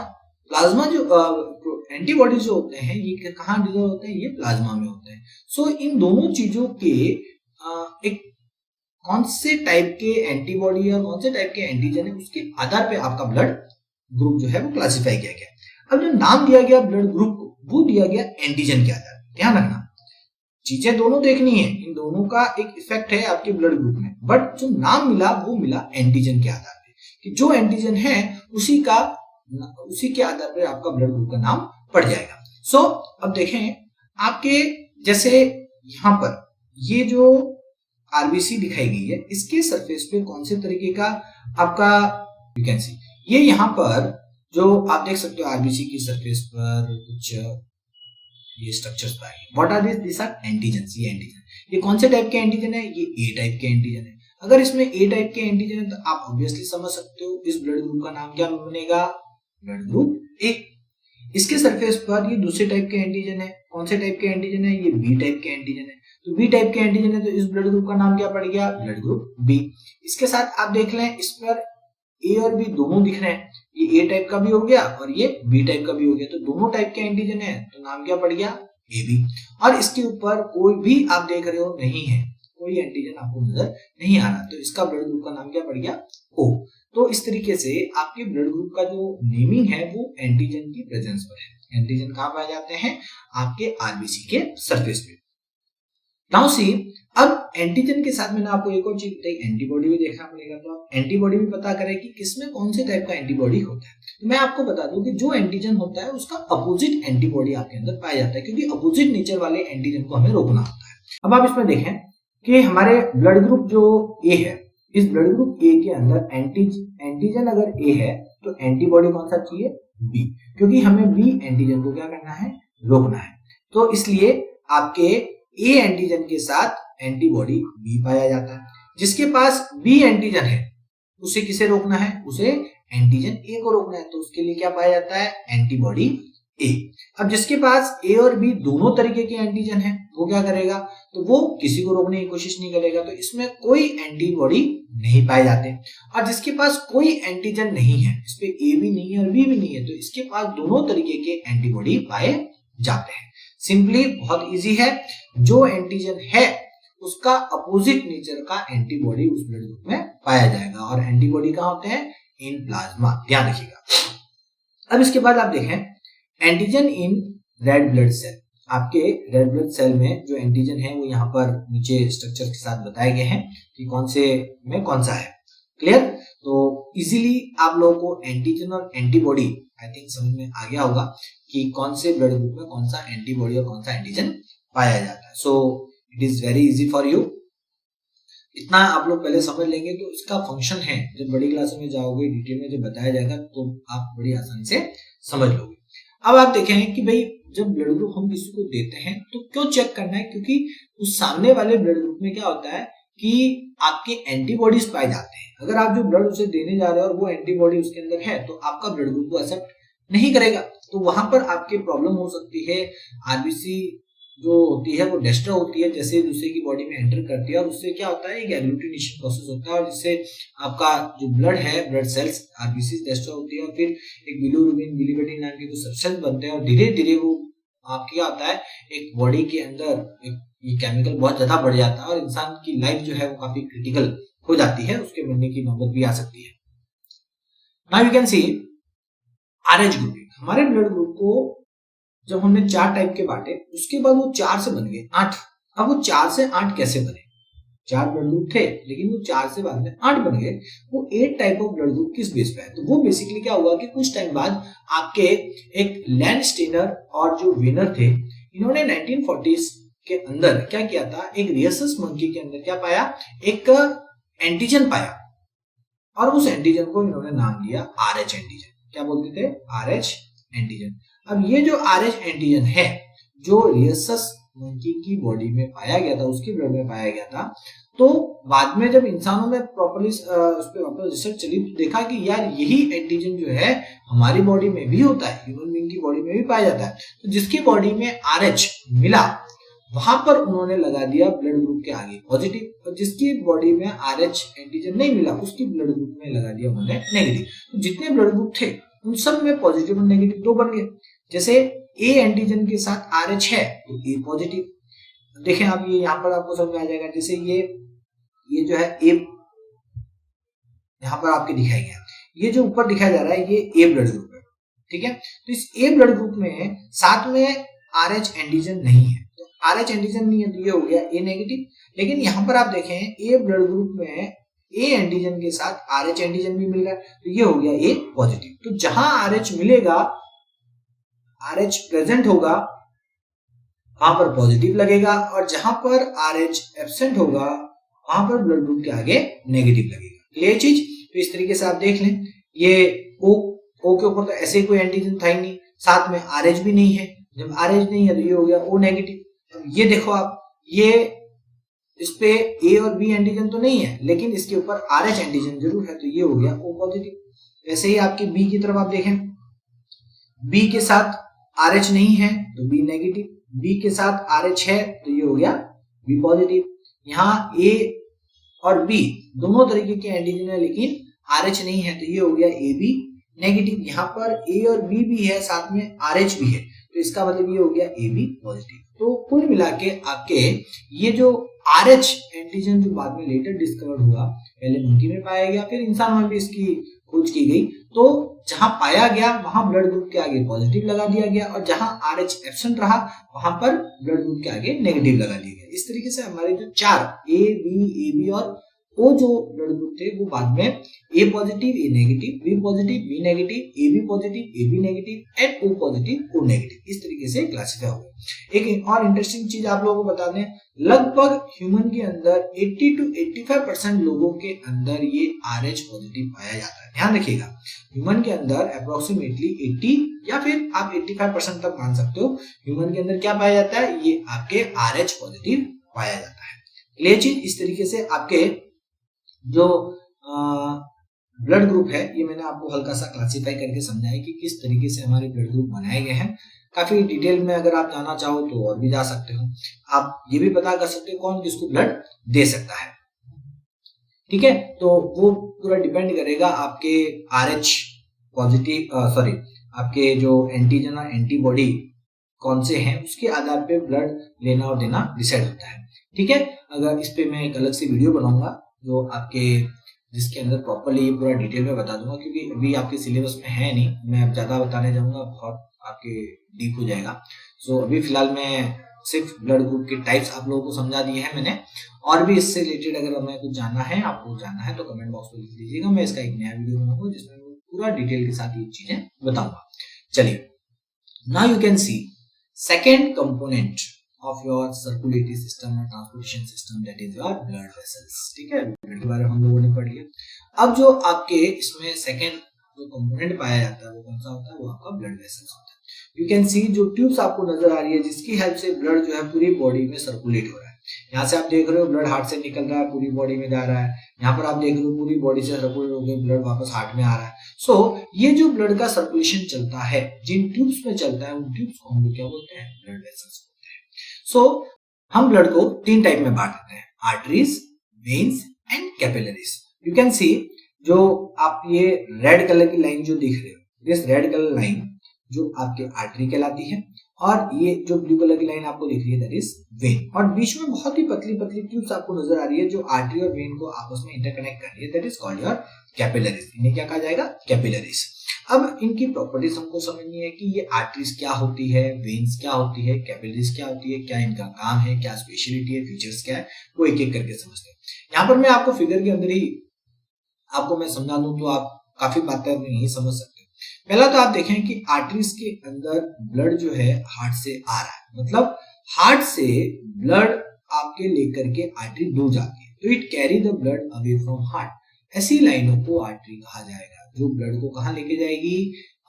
प्लाज्मा जो एंटीबॉडीज जो होते हैं ये कहाँ डिसॉल्व होते हैं? ये प्लाज्मा में होते हैं। सो इन दोनों चीजों के एक कौन से टाइप के एंटीबॉडी और कौन से टाइप के एंटीजन है उसके आधार पे आपका ब्लड ग्रुप जो है वो क्लासिफाई किया गया। अब जो नाम दिया गया ब्लड ग्रुप को वो दिया गया एंटीजन के आधार पे। ध्यान रखना, चीजें दोनों देखनी है, इन दोनों का एक इफेक्ट है आपके ब्लड ग्रुप में, बट जो नाम मिला वो मिला एंटीजन के आधार पे, कि जो एंटीजन है उसी के आधार पर आपका ब्लड ग्रुप का नाम पड़ जाएगा। सो अब देखें आपके जैसे यहाँ पर ये जो आरबीसी दिखाई गई है इसके सरफेस पे कौन से तरीके का आपका यू कैन सी, ये यहाँ पर जो आप देख सकते हो आरबीसी की सरफेस पर कुछ ये स्ट्रक्चर्स पाए। What are this? This are antigen. ये एंटीजन, ये कौन से टाइप के एंटीजन है? ये ए टाइप के एंटीजन है। अगर इसमें ए टाइप के एंटीजन है तो आप ऑब्वियसली समझ सकते हो इस ब्लड ग्रुप का नाम क्या बनेगा, ब्लड ग्रुप ए। इसके सरफेस पर ये दूसरे टाइप के एंटीजन है, कौन से टाइप के एंटीजन है, ये बी टाइप के एंटीजन है। तो बी टाइप के एंटीजन है तो इस ब्लड ग्रुप का नाम क्या पड़ गया, ब्लड ग्रुप बी। इसके साथ आप देख लें इस पर ए और बी दोनों दिख रहे हैं, ये ए टाइप का भी हो गया और ये बी टाइप का भी हो गया, तो दोनों टाइप के एंटीजन है तो नाम क्या पड़ गया, ए बी। और इसके ऊपर कोई भी आप देख रहे हो नहीं है, कोई एंटीजन आपको नजर नहीं आ रहा, तो इसका ब्लड ग्रुप का नाम क्या पड़ गया, ओ। तो इस तरीके से आपके ब्लड ग्रुप का जो नेमिंग है वो एंटीजन की प्रेजेंस पर है। एंटीजन कहाँ पाए जाते हैं, आपके आरबीसी के सरफेस पे। नाउ सी, अब एंटीजन के साथ मैंने आपको एक और चीज बताई, एंटीबॉडी भी देखना पड़ेगा, तो आप एंटीबॉडी भी पता करें कि किसमें कौन से टाइप का एंटीबॉडी होता है। तो मैं आपको बता दूं कि जो एंटीजन होता है उसका अपोजिट एंटीबॉडी आपके अंदर पाया जाता है, क्योंकि अपोजिट नेचर वाले एंटीजन को हमें रोकना होता है। अब आप इसमें देखें कि हमारे ब्लड ग्रुप जो ए है, इस ब्लड ग्रुप ए के अंदर एंटीजन अगर ए है तो एंटीबॉडी कौन सा चाहिए, बी, क्योंकि हमें बी एंटीजन को क्या करना है, रोकना है। तो इसलिए आपके ए एंटीजन के साथ एंटीबॉडी बी पाया जाता है। जिसके पास बी एंटीजन है उसे किसे रोकना है, उसे एंटीजन ए को रोकना है, तो उसके लिए क्या पाया जाता है, एंटीबॉडी ए। अब जिसके पास ए और बी दोनों तरीके के एंटीजन है वो क्या करेगा, तो वो किसी को रोकने की कोशिश नहीं करेगा, तो इसमें कोई एंटीबॉडी नहीं पाए जाते। और जिसके पास कोई एंटीजन नहीं है, इस पे ए भी नहीं है और बी भी नहीं है, तो इसके पास दोनों तरीके के एंटीबॉडी पाए जाते हैं। सिंपली बहुत इजी है, जो एंटीजन है उसका अपोजिट नेचर का एंटीबॉडी उस ब्लड ग्रुप में पाया जाएगा, और एंटीबॉडी कहाँ होते हैं, इन प्लाज्मा, ध्यान रखिएगा। अब इसके बाद आप देखें antigen in red blood cell. आपके रेड ब्लड सेल में जो एंटीजन है वो यहाँ पर नीचे स्ट्रक्चर के साथ बताए गए हैं कि कौन से में कौन सा है, क्लियर। तो इजीली आप लोगों को एंटीजन और एंटीबॉडी आई थिंक समझ में आ गया होगा कि कौन से ब्लड ग्रुप में कौन सा एंटीबॉडी और कौन सा एंटीजन पाया जाता है। So it is very easy for you, इतना आप लोग पहले समझ लेंगे तो इसका फंक्शन है, जब बड़ी क्लास में जाओगे डिटेल में जब बताया जाएगा तो आप बड़ी आसानी से समझ लोगे। अब आप देखें कि भाई जब ब्लड ग्रुप हम किसी को देते हैं तो क्यों चेक करना है, क्योंकि उस सामने वाले ब्लड ग्रुप में क्या होता है कि आपके एंटीबॉडीज पाए जाते हैं। अगर आप जो ब्लड उसे देने जा रहे हो और वो एंटीबॉडी उसके अंदर है तो आपका ब्लड ग्रुप को एक्सेप्ट नहीं करेगा, तो वहां पर आपके प्रॉब्लम हो सकती है। आरबीसी जो होती है वो डिस्ट्रॉय होती है जैसे दूसरे की बॉडी में एंटर करती है, और उससे क्या होता है, एक एग्लूटिनेशन प्रोसेस होता है, और जिससे आपका जो ब्लड है, ब्लड सेल्स आरबीसी डिस्ट्रॉय होती है, और फिर एक बिलिरुबिन बिलिरुबिन नाम के कुछ सब्सटेंस बनते हैं, और धीरे धीरे वो आपके क्या होता है, एक बॉडी के अंदर ये केमिकल बहुत ज्यादा बढ़ जाता है और इंसान की लाइफ जो है वो काफी क्रिटिकल हो जाती है, उसके मरने की नौबत भी आ सकती है। Now you can C RH grouping. हमारे ब्लड ग्रुप को जब हमने 4 टाइप के बांटे उसके बाद वो 4 से बन गए 8। अब वो 4 से 8 कैसे बने, 4 ब्लड ग्रुप थे लेकिन वो 4 से बाद में 8 बन गए। वो 8 टाइप ऑफ ब्लड ग्रुप किस बेस पे है, तो वो बेसिकली क्या हुआ कि कुछ टाइम बाद आपके एक लैंडस्टेनर और जो विनर थे, इन्होंने 1940s के अंदर क्या किया था, एक रियसस मंकी के अंदर क्या पाया, एक एंटीजन पाया, और उस एंटीजन को इन्होंने नाम दिया आरएच एंटीजन। क्या बोलते थे, आरएच एंटीजन। अब ये जो आरएच एंटीजन है जो रियसस मंकी की बॉडी में पाया गया था, उसके ब्लड में पाया गया था, तो बाद में जब इंसानों में प्रॉपर्ली उस पर वापस रिसर्च चली तो देखा कि यार यही एंटीजन जो है हमारी बॉडी में भी होता है, ह्यूमन बीइंग की बॉडी में भी पाया जाता है। तो जिसकी बॉडी में आरएच मिला वहां पर उन्होंने लगा दिया ब्लड ग्रुप के आगे पॉजिटिव, और जिसकी बॉडी में आरएच एंटीजन नहीं मिला उसकी ब्लड ग्रुप में लगा दिया उन्होंने नेगेटिव। तो जितने ब्लड ग्रुप थे उन सब में पॉजिटिव और नेगेटिव 2 बन गए। जैसे ए एंटीजन के साथ आरएच है तो ए पॉजिटिव। देखें आप, ये यहाँ पर आपको समझ में आ जाएगा। जैसे ये जो है ए यहाँ पर आपके दिखाया गया, ये जो ऊपर दिखाया जा रहा है ये ए ब्लड ग्रुप है, ठीक है। तो इस ए ब्लड ग्रुप में साथ में आरएच एंटीजन नहीं है, तो आरएच एंटीजन नहीं है तो ये हो गया ए नेगेटिव। लेकिन यहाँ पर आप देखें ए ब्लड ग्रुप में ए एंटीजन के साथ आरएच एंटीजन भी मिल रहा है, तो ये हो गया ए पॉजिटिव। तो जहां आरएच मिलेगा, आरएच प्रेजेंट होगा, वहां पर पॉजिटिव लगेगा, और जहां पर आरएच एब्सेंट होगा वहां पर ब्लड ग्रुप के आगे नेगेटिव लगेगा। ये चीज तो इस तरीके से आप देख लें। ये ओ के ऊपर तो ऐसे कोई एंटीजन था ही नहीं, साथ में आरएच भी नहीं है। जब आरएच नहीं है तो ये हो गया ओ नेगेटिव। अब ये देखो आप, ये इस पे ए और बी एंटीजन तो नहीं है, लेकिन इसके ऊपर RH एंटीजन जरूर है, तो ये हो गया O पॉजिटिव। वैसे ही आपके बी की तरफ आप देखें, बी के साथ RH नहीं है तो बी नेगेटिव, बी के साथ RH है तो ये हो गया बी पॉजिटिव। यहाँ ए और बी दोनों तरीके के एंटीजन है लेकिन RH नहीं है तो ये हो गया ए बी नेगेटिव। यहाँ पर ए और बी भी है, साथ में RH भी है, तो इसका मतलब ये हो गया ए बी पॉजिटिव। तो कुल मिला के आपके ये जो RH एंटीजन जो बाद में लेटर डिस्कवर्ड हुआ, पहले मंकी में पाया गया, फिर इंसान में भी इसकी खोज की गई, तो जहां पाया गया वहां ब्लड ग्रुप के आगे पॉजिटिव लगा दिया गया, और जहां RH एब्सेंट रहा वहां पर ब्लड ग्रुप के आगे नेगेटिव लगा दिया गया। इस तरीके से हमारे जो 4 ए बी और O जो ब्लड ग्रुप थे वो बाद में A positive A negative, B positive B negative, A B positive A B negative and O positive O negative, इस तरीके से क्लासिफाई हो गए। एक और इंटरेस्टिंग चीज आप लोगों को बता दें, लगभग ह्यूमन के अंदर 80 to 85% लोगों के अंदर ये RH पॉजिटिव पाया जाता है। ध्यान रखिएगा, ह्यूमन के अंदर अप्रोक्सीमेटली 80 या फिर आप 85% तक मान सकते हो, ह्यूमन के अंदर क्या पाया जाता है, ये आपके RH पॉजिटिव पाया जाता है। क्लियर चीज, इस तरीके से आपके जो ब्लड ग्रुप है ये मैंने आपको हल्का सा क्लासिफाई करके समझाया कि किस तरीके से हमारे ब्लड ग्रुप बनाए गए हैं। काफी डिटेल में अगर आप जाना चाहो तो और भी जा सकते हो, आप ये भी पता कर सकते हो कौन किसको ब्लड दे सकता है। ठीक है, तो वो पूरा डिपेंड करेगा आपके RH पॉजिटिव आपके जो एंटीजन और एंटीबॉडी कौन से हैं उसके आधार पे ब्लड लेना और देना डिसाइड होता है। ठीक है, अगर इस पे मैं एक अलग से वीडियो बनाऊंगा जो आपके जिसके अंदर प्रॉपर्ली पूरा डिटेल में बता दूंगा, क्योंकि अभी आपके सिलेबस में है नहीं, मैं अब ज्यादा बताने जाऊंगा बहुत आपके डीप हो जाएगा। सो अभी फिलहाल मैं सिर्फ ब्लड ग्रुप के टाइप्स आप लोगों को समझा दिए हैं मैंने, और भी इससे रिलेटेड अगर हमें कुछ जानना है, आपको जानना है तो कमेंट बॉक्स में लिख दीजिएगा, मैं इसका एक नया वीडियो बनाऊंगा जिसमें पूरा डिटेल के साथ ये चीजें बताऊंगा। चलिए, now you can C second component of your circulatory system और transportation system, that is your blood vessels। ठीक है, ब्लड के बारे में हम लोगों ने पढ़ लिया। अब जो आपके इसमें सेकेंड जो कंपोनेंट पाया जाता है वो कौन सा होता है, वो आपका ब्लड वेसल्स होता है। यू कैन सी जो ट्यूब्स आपको नजर आ रही है जिसकी हेल्प से ब्लड जो है पूरी बॉडी में सर्कुलेट हो रहा है। यहाँ से आप देख रहे हो ब्लड हार्ट से निकल रहा है, पूरी बॉडी में जा रहा है। यहाँ पर आप देख रहे हो पूरी बॉडी से सर्कुलेट होकर ब्लड वापस हार्ट में आ रहा है। सो ये जो ब्लड का सर्कुलेशन चलता है, जिन ट्यूब्स में चलता है, उन ट्यूब्स को हम लोग क्या बोलते हैं, ब्लड वेसल्स। सो हम ब्लड को 3 टाइप में बांट देते हैं, arteries, veins and capillaries. You can सी जो आप ये रेड कलर की लाइन जो दिख रहे हो, दिस रेड कलर लाइन जो आपके आर्टरी कहलाती है, और ये जो ब्लू कलर की लाइन आपको दिख रही है दैट इज वेन, और बीच में बहुत ही पतली पतली ट्यूब्स आपको नजर आ रही है जो आर्टरी और वेन को आपस में इंटरकनेक्ट कर रही है, that is called your capillaries. इन्हें क्या कहा जाएगा, कैपिलरीज। अब इनकी प्रॉपर्टीज हमको समझनी है कि ये आर्टरीज क्या होती है, वेन्स क्या होती है, कैपिलरीज क्या होती है, क्या इनका काम है, क्या स्पेशलिटी है, फीचर्स क्या है, वो एक एक करके समझते हैं। यहाँ पर मैं आपको फिगर के अंदर ही आपको मैं समझा दूं तो आप काफी बातें नहीं समझ सकते। पहला तो आप देखें कि आर्टरीज के अंदर ब्लड जो है हार्ट से आ रहा है, मतलब हार्ट से ब्लड आपके लेकर के आर्टरी दूर जाती है, तो it carry the blood away from heart. ऐसी लाइनों को आर्टरी कहा जाएगा जो ब्लड को कहां लेके जाएगी,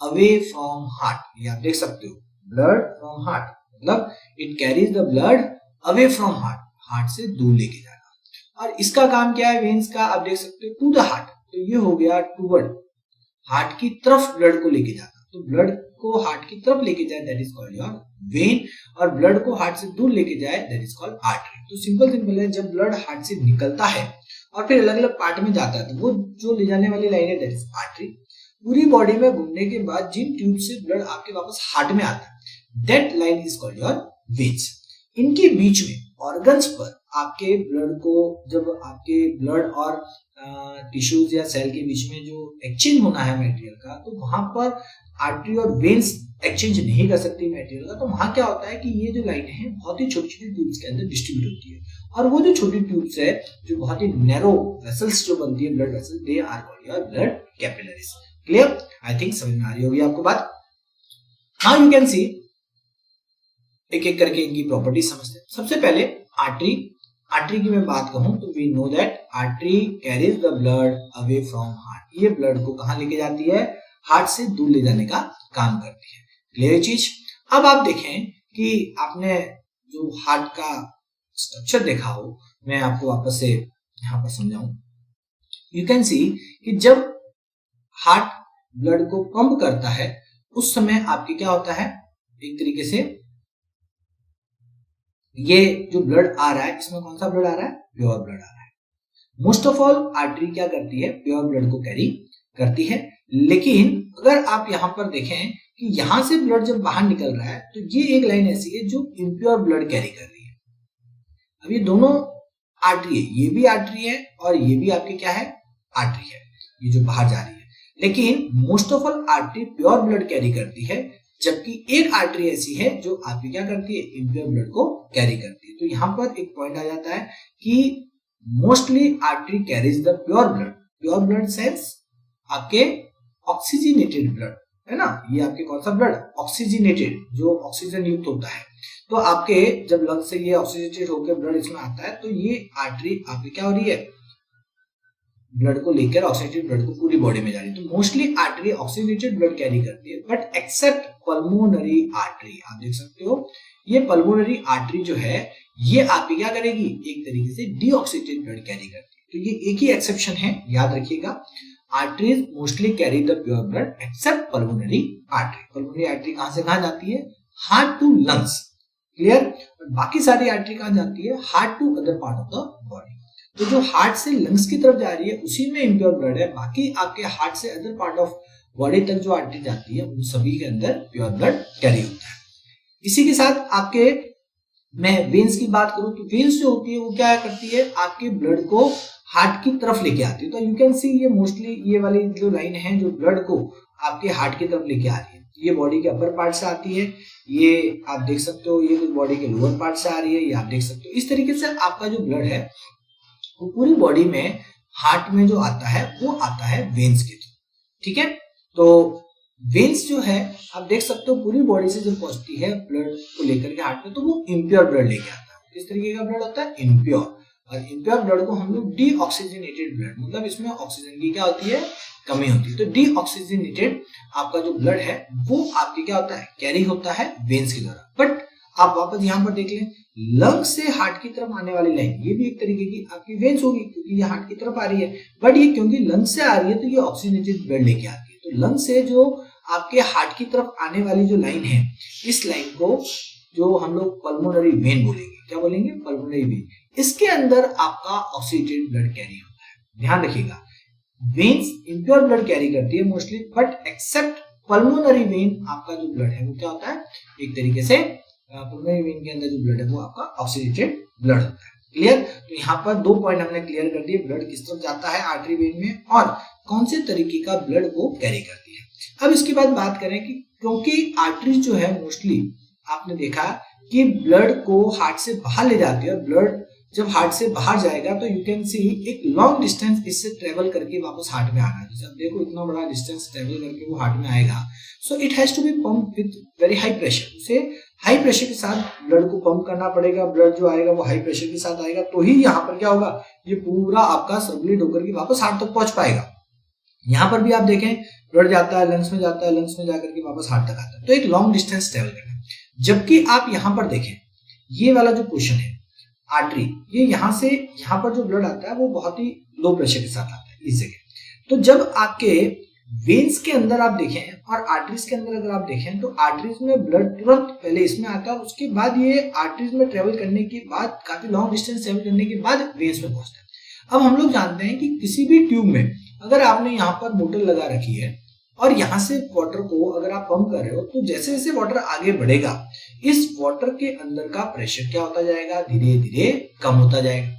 अवे फ्रॉम हार्ट। ये आप देख सकते हो, ब्लड फ्रॉम हार्ट मतलब it carries the blood away from heart, heart से दूर लेके जाना। और इसका काम क्या है, वेन्स का, आप देख सकते हो टू द हार्ट, तो ये हो गया टूवर्ड, हार्ट की तरफ ब्लड को लेके जाना। तो ब्लड को हार्ट की तरफ लेके जाए that is called your when, और ब्लड को हार्ट से दूर लेके जाए दैट इज कॉल्ड आर्टरी। तो सिंपल है, जब ब्लड हार्ट से निकलता है और फिर अलग अलग पार्ट में जाता है तो वो जो ले जाने वाली लाइन है दैट इज आर्टरी। पूरी बॉडी में घूमने के बाद जिन ट्यूब से ब्लड आपके वापस हार्ट में आता है that line is called your veins. इनके बीच में ऑर्गन्स पर आपके ब्लड को, जब आपके ब्लड और टिश्यूज या सेल के बीच में जो एक्सचेंज होना है मटेरियल का, तो वहां पर आर्टरी और वेन्स एक्सचेंज नहीं कर सकती मटेरियल का। तो वहां क्या होता है कि ये जो लाइन है बहुत ही छोटी छोटी ट्यूब्स के अंदर डिस्ट्रीब्यूट होती है, और वो जो छोटी ट्यूब्स है जो बहुत ही नैरो वेसल्स जो बनती है blood vessels, they are called your blood capillaries. Clear, I think समझ में आ रही होगी आपको बात। नाउ यू कैन सी एक एक करके इनकी प्रॉपर्टीज समझते हैं। सबसे पहले आर्टरी, आर्टरी की मैं बात कहूं तो we know that artery carries the blood away from heart. ये ब्लड को कहां लेके जाती है, हार्ट से दूर ले जाने का काम करती है। क्लियर चीज। अब आप देखें कि आपने जो हार्ट का स्ट्रक्चर देखा हो, मैं आपको वापस से यहाँ पर समझाऊं। यू कैन सी कि जब हार्ट ब्लड को पंप करता है उस समय आपके क्या होता है, एक तरीके से ये जो ब्लड आ रहा है, इसमें कौन सा ब्लड आ रहा है, प्योर ब्लड आ रहा है। मोस्ट ऑफ ऑल आर्टरी क्या करती है, प्योर ब्लड को कैरी करती है। लेकिन अगर आप यहाँ पर देखें कि यहां से ब्लड जब बाहर निकल रहा है तो ये एक लाइन ऐसी है जो इम्प्योर ब्लड कैरी कर रही है। अब ये दोनों आर्टरी है, ये भी आर्टरी है और ये भी आपकी क्या है, आर्टरी है, ये जो बाहर जा रही है। लेकिन most of all artery pure blood carry करती है, जबकि एक आर्टरी ऐसी है जो आपकी क्या करती है, इम्प्योर ब्लड को कैरी करती है। तो यहाँ पर एक पॉइंट आ जाता है कि mostly artery carries the pure blood. Pure blood sense आपके ऑक्सीजनेटेड ब्लड है ना, ये आपके कौन सा ब्लड, ऑक्सीजनेटेड, जो ऑक्सीजन युक्त होता है। तो आपके जब लंग से ये ऑक्सीजनेटेड होकर ब्लड इसमें आता है तो ये आर्टरी आपकी क्या हो रही है, ब्लड को लेकर ऑक्सीजनेटेड ब्लड को पूरी बॉडी में जा रही है। तो mostly artery oxygenated blood carry करती है, बट एक्सेप्ट पल्मोनरी आर्टरी। आप देख सकते हो ये पल्मोनरी आर्टरी जो है ये आपकी क्या करेगी, एक तरीके से डीऑक्सीजनेटेड ब्लड कैरी करती है। तो ये एक ही एक्सेप्शन है, याद रखिएगा, arteries mostly carry the pure blood accept pulmonary artery. Pulmonary artery कहां से कहां जाती है, हार्ट टू लंग्स, क्लियर। बाकी सारी आर्टरी कहां जाती है, heart to other part of the body. तो जो हार्ट से लंग्स की तरफ जा रही है उसी में इम्प्योर ब्लड है, बाकी आपके हार्ट से अदर पार्ट ऑफ बॉडी तक जो आर्टरी जाती है उन सभी के अंदर प्योर ब्लड कैरी होता है। इसी के साथ आपके मैं वेन्स की बात करूं तो वेन्स जो होती है वो क्या करती है, आपके ब्लड को हार्ट की तरफ लेके आती है। तो यू कैन सी ये मोस्टली ये वाली जो लाइन है जो ब्लड को आपके हार्ट की तरफ लेके आ रही है, ये बॉडी के अपर पार्ट से आती है, ये आप देख सकते हो ये बॉडी के लोअर पार्ट से आ रही है, ये आप देख सकते हो। इस तरीके से आपका जो ब्लड है वो पूरी बॉडी में हार्ट में जो आता है वो आता है वेन्स के थ्रू, ठीक है। तो वेन्स जो है आप देख सकते हो पूरी बॉडी से जब पहुंचती है ब्लड को लेकर के हार्ट में तो वो इम्प्योर ब्लड लेके आता है। किस तरीके का ब्लड होता है, इम्प्योर। और इम्प्योर ब्लड को हम लोग डीऑक्सीजनेटेड ब्लड, मतलब इसमें ऑक्सीजन की क्या होती है, कमी होती है। तो डीऑक्सीजनेटेड आपका जो ब्लड है वो आपके क्या होता है, कैरी होता है वेन्स के द्वारा। बट आप वापस यहाँ पर देख लें, लंग से हार्ट की तरफ आने वाली लाइन ये भी एक तरीके की आपकी वेन्स होगी क्योंकि ये हार्ट की तरफ आ रही है, बट ये क्योंकि लंग से आ रही है तो ये ऑक्सीजनेटेड ब्लड लेके आती है। तो लंग से जो आपके हार्ट की तरफ आने वाली जो लाइन है, इस लाइन को जो हम लोग पल्मोनरी वेन बोलेंगे, क्या बोलेंगे, पल्मोनरी वेन। इसके अंदर आपका ऑक्सीजनेटेड ब्लड कैरी होता है। ध्यान रखिएगा, वेन्स इम्प्योर ब्लड कैरी करती है mostly, but except pulmonary vein आपका जो ब्लड है वो क्या होता है, एक तरीके से पल्मोनरी वेन के अंदर जो ब्लड है वो आपका ऑक्सीजनेटेड ब्लड होता है। क्लियर। तो यहाँ पर दो पॉइंट हमने क्लियर कर दिए, ब्लड किस तरफ जाता है आर्टरी वेन में और कौन से तरीके का ब्लड को कैरी करती है। अब इसके बाद बात करें कि क्योंकि आर्टरी जो है मोस्टली आपने देखा कि ब्लड को हार्ट से बाहर ले जाती है, और ब्लड जब हार्ट से बाहर जाएगा तो यू कैन सी एक लॉन्ग डिस्टेंस इससे ट्रेवल करके वापस हार्ट में आना है। जैसे आप देखो इतना बड़ा डिस्टेंस ट्रेवल करके वो हार्ट में आएगा, so it has to be pump with very high pressure. उसे हाई प्रेशर के साथ ब्लड को पंप करना पड़ेगा, ब्लड जो आएगा वो हाई प्रेशर के साथ आएगा, तो ही यहाँ पर क्या होगा, ये पूरा आपका सर्कुलेट होकर के वापस हार्ट तक पहुंच पाएगा। यहाँ पर भी आप देखें ब्लड जाता है लंग्स में, जाता है लंग्स में जाकर के वापस हार्ट तक आता है, तो एक लॉन्ग डिस्टेंस ट्रेवल करना है। जबकि आप यहाँ पर देखें ये वाला जो पोर्शन है आर्टरी, ये यहाँ से यहाँ पर जो ब्लड आता है वो बहुत ही लो प्रेशर के साथ आता है इस जगह। तो जब आपके वेन्स के अंदर आप देखें और आर्टरीज के अंदर अगर आप देखें तो आर्टरीज में ब्लड तुरंत पहले इसमें आता है और उसके बाद ये आर्टरीज में ट्रेवल करने के बाद काफी लॉन्ग डिस्टेंस ट्रेवल करने के बाद वेन्स में पहुंचता है। अब हम लोग जानते हैं कि किसी भी ट्यूब में अगर आपने यहाँ पर मोटर लगा रखी है और यहाँ से वाटर को अगर आप पंप कर रहे हो तो जैसे जैसे वाटर आगे बढ़ेगा इस वाटर के अंदर का प्रेशर क्या होता जाएगा, धीरे धीरे कम होता जाएगा।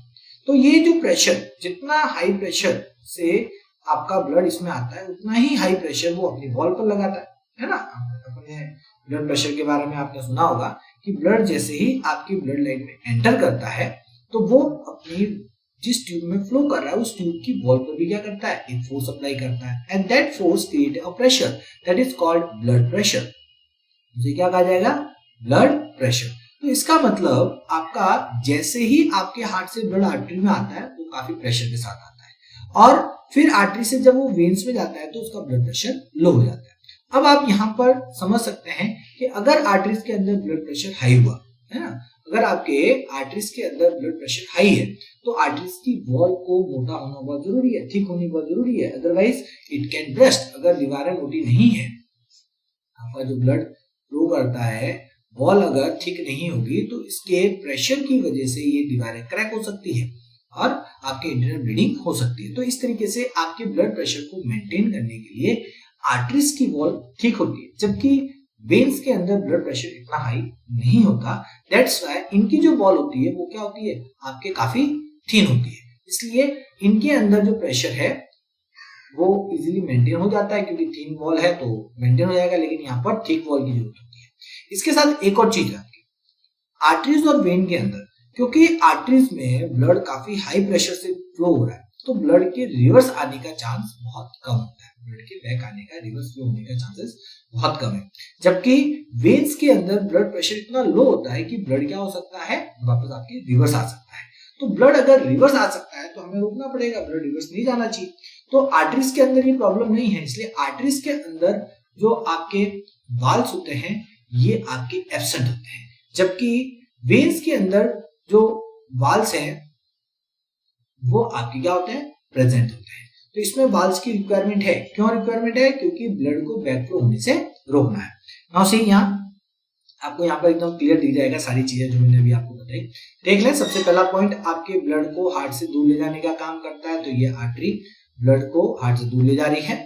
तो ये जो प्रेशर, जितना हाई प्रेशर से आपका ब्लड इसमें आता है उतना ही हाई प्रेशर वो अपनी वॉल पर लगाता है ना। अपने ब्लड प्रेशर के बारे में आपने सुना होगा कि ब्लड जैसे ही आपकी ब्लड लाइन में एंटर करता है तो वो अपनी जिस ट्यूब में फ्लो कर रहा है उस ट्यूब की वॉल पर भी क्या करता है, एक फोर्स अप्लाई करता है, and that force create a pressure that is called blood pressure. इसे क्या कहा जाएगा, ब्लड प्रेशर। तो इसका मतलब आपका जैसे ही आपके हार्ट से ब्लड आर्टरी में आता है वो काफी प्रेशर के साथ आता है और फिर आर्टरी से जब वो वेन्स में जाता है तो उसका ब्लड प्रेशर लो हो जाता है। अब आप यहाँ पर समझ सकते हैं कि अगर आर्टरीज के अंदर ब्लड प्रेशर हाई हुआ है ना, अगर आपके आर्टरीज के अंदर ब्लड प्रेशर हाई है तो आर्टरीज की वॉल को मोटा होना बहुत जरूरी है, थिक होनी बहुत जरूरी है, अदरवाइज इट कैन ब्रस्ट। अगर दीवारें मोटी नहीं है, आपका जो ब्लड फ्लो करता है, वॉल अगर थिक नहीं होगी तो इसके प्रेशर की वजह से ये दीवारें क्रैक हो सकती है और आपके इंटरनल ब्लीडिंग हो सकती है। तो इस तरीके से आपके ब्लड प्रेशर को मेंटेन करने के लिए आर्टरीज की वॉल ठीक होती है, जबकि वेन्स के अंदर ब्लड प्रेशर इतना हाई नहीं होता। दैट्स व्हाई इनकी जो वॉल होती है वो क्या होती है, आपके काफी थिन होती है, इसलिए इनके अंदर जो प्रेशर है वो इजीली मेंटेन हो जाता है, क्योंकि थिन वॉल है तो मेंटेन हो जाएगा, लेकिन यहाँ पर थिक वॉल की जरूरत होती है। इसके साथ एक और चीज है, आर्टरीज और वेन के अंदर, क्योंकि आर्टरीज में ब्लड काफी हाई प्रेशर से फ्लो हो रहा है तो ब्लड के रिवर्स आने का चांस बहुत कम होता है, ब्लड के बैक आने का, रिवर्स फ्लो होने का चांसेस बहुत कम है। जबकि वेन्स के अंदर ब्लड प्रेशर इतना लो होता है कि ब्लड क्या हो सकता है, वापस आपके रिवर्स आ सकता है। तो ब्लड अगर रिवर्स आ सकता है तो हमें रोकना पड़ेगा, ब्लड रिवर्स नहीं जाना चाहिए। तो आर्टरीज के अंदर ये प्रॉब्लम नहीं है, इसलिए आर्टरीज के अंदर जो आपके वाल्व्स होते हैं ये आपके एब्सेंट होते हैं, जबकि वेन्स के अंदर जो वाल्व्स हैं वो आपके क्या होते हैं, प्रेजेंट होते हैं। तो इसमें वाल्व्स की रिक्वायरमेंट है। क्यों रिक्वायरमेंट है, क्योंकि ब्लड को बैक फ्लो होने से रोकना है। नाउ सी यहाँ आपको यहाँ पर एकदम क्लियर दिख जाएगा सारी चीजें जो मैंने अभी आपको बताई। देख लें, सबसे पहला पॉइंट, आपके ब्लड को हार्ट से दूर ले जाने का काम करता है, तो ये आर्टरी ब्लड को हार्ट से दूर ले जा रही है।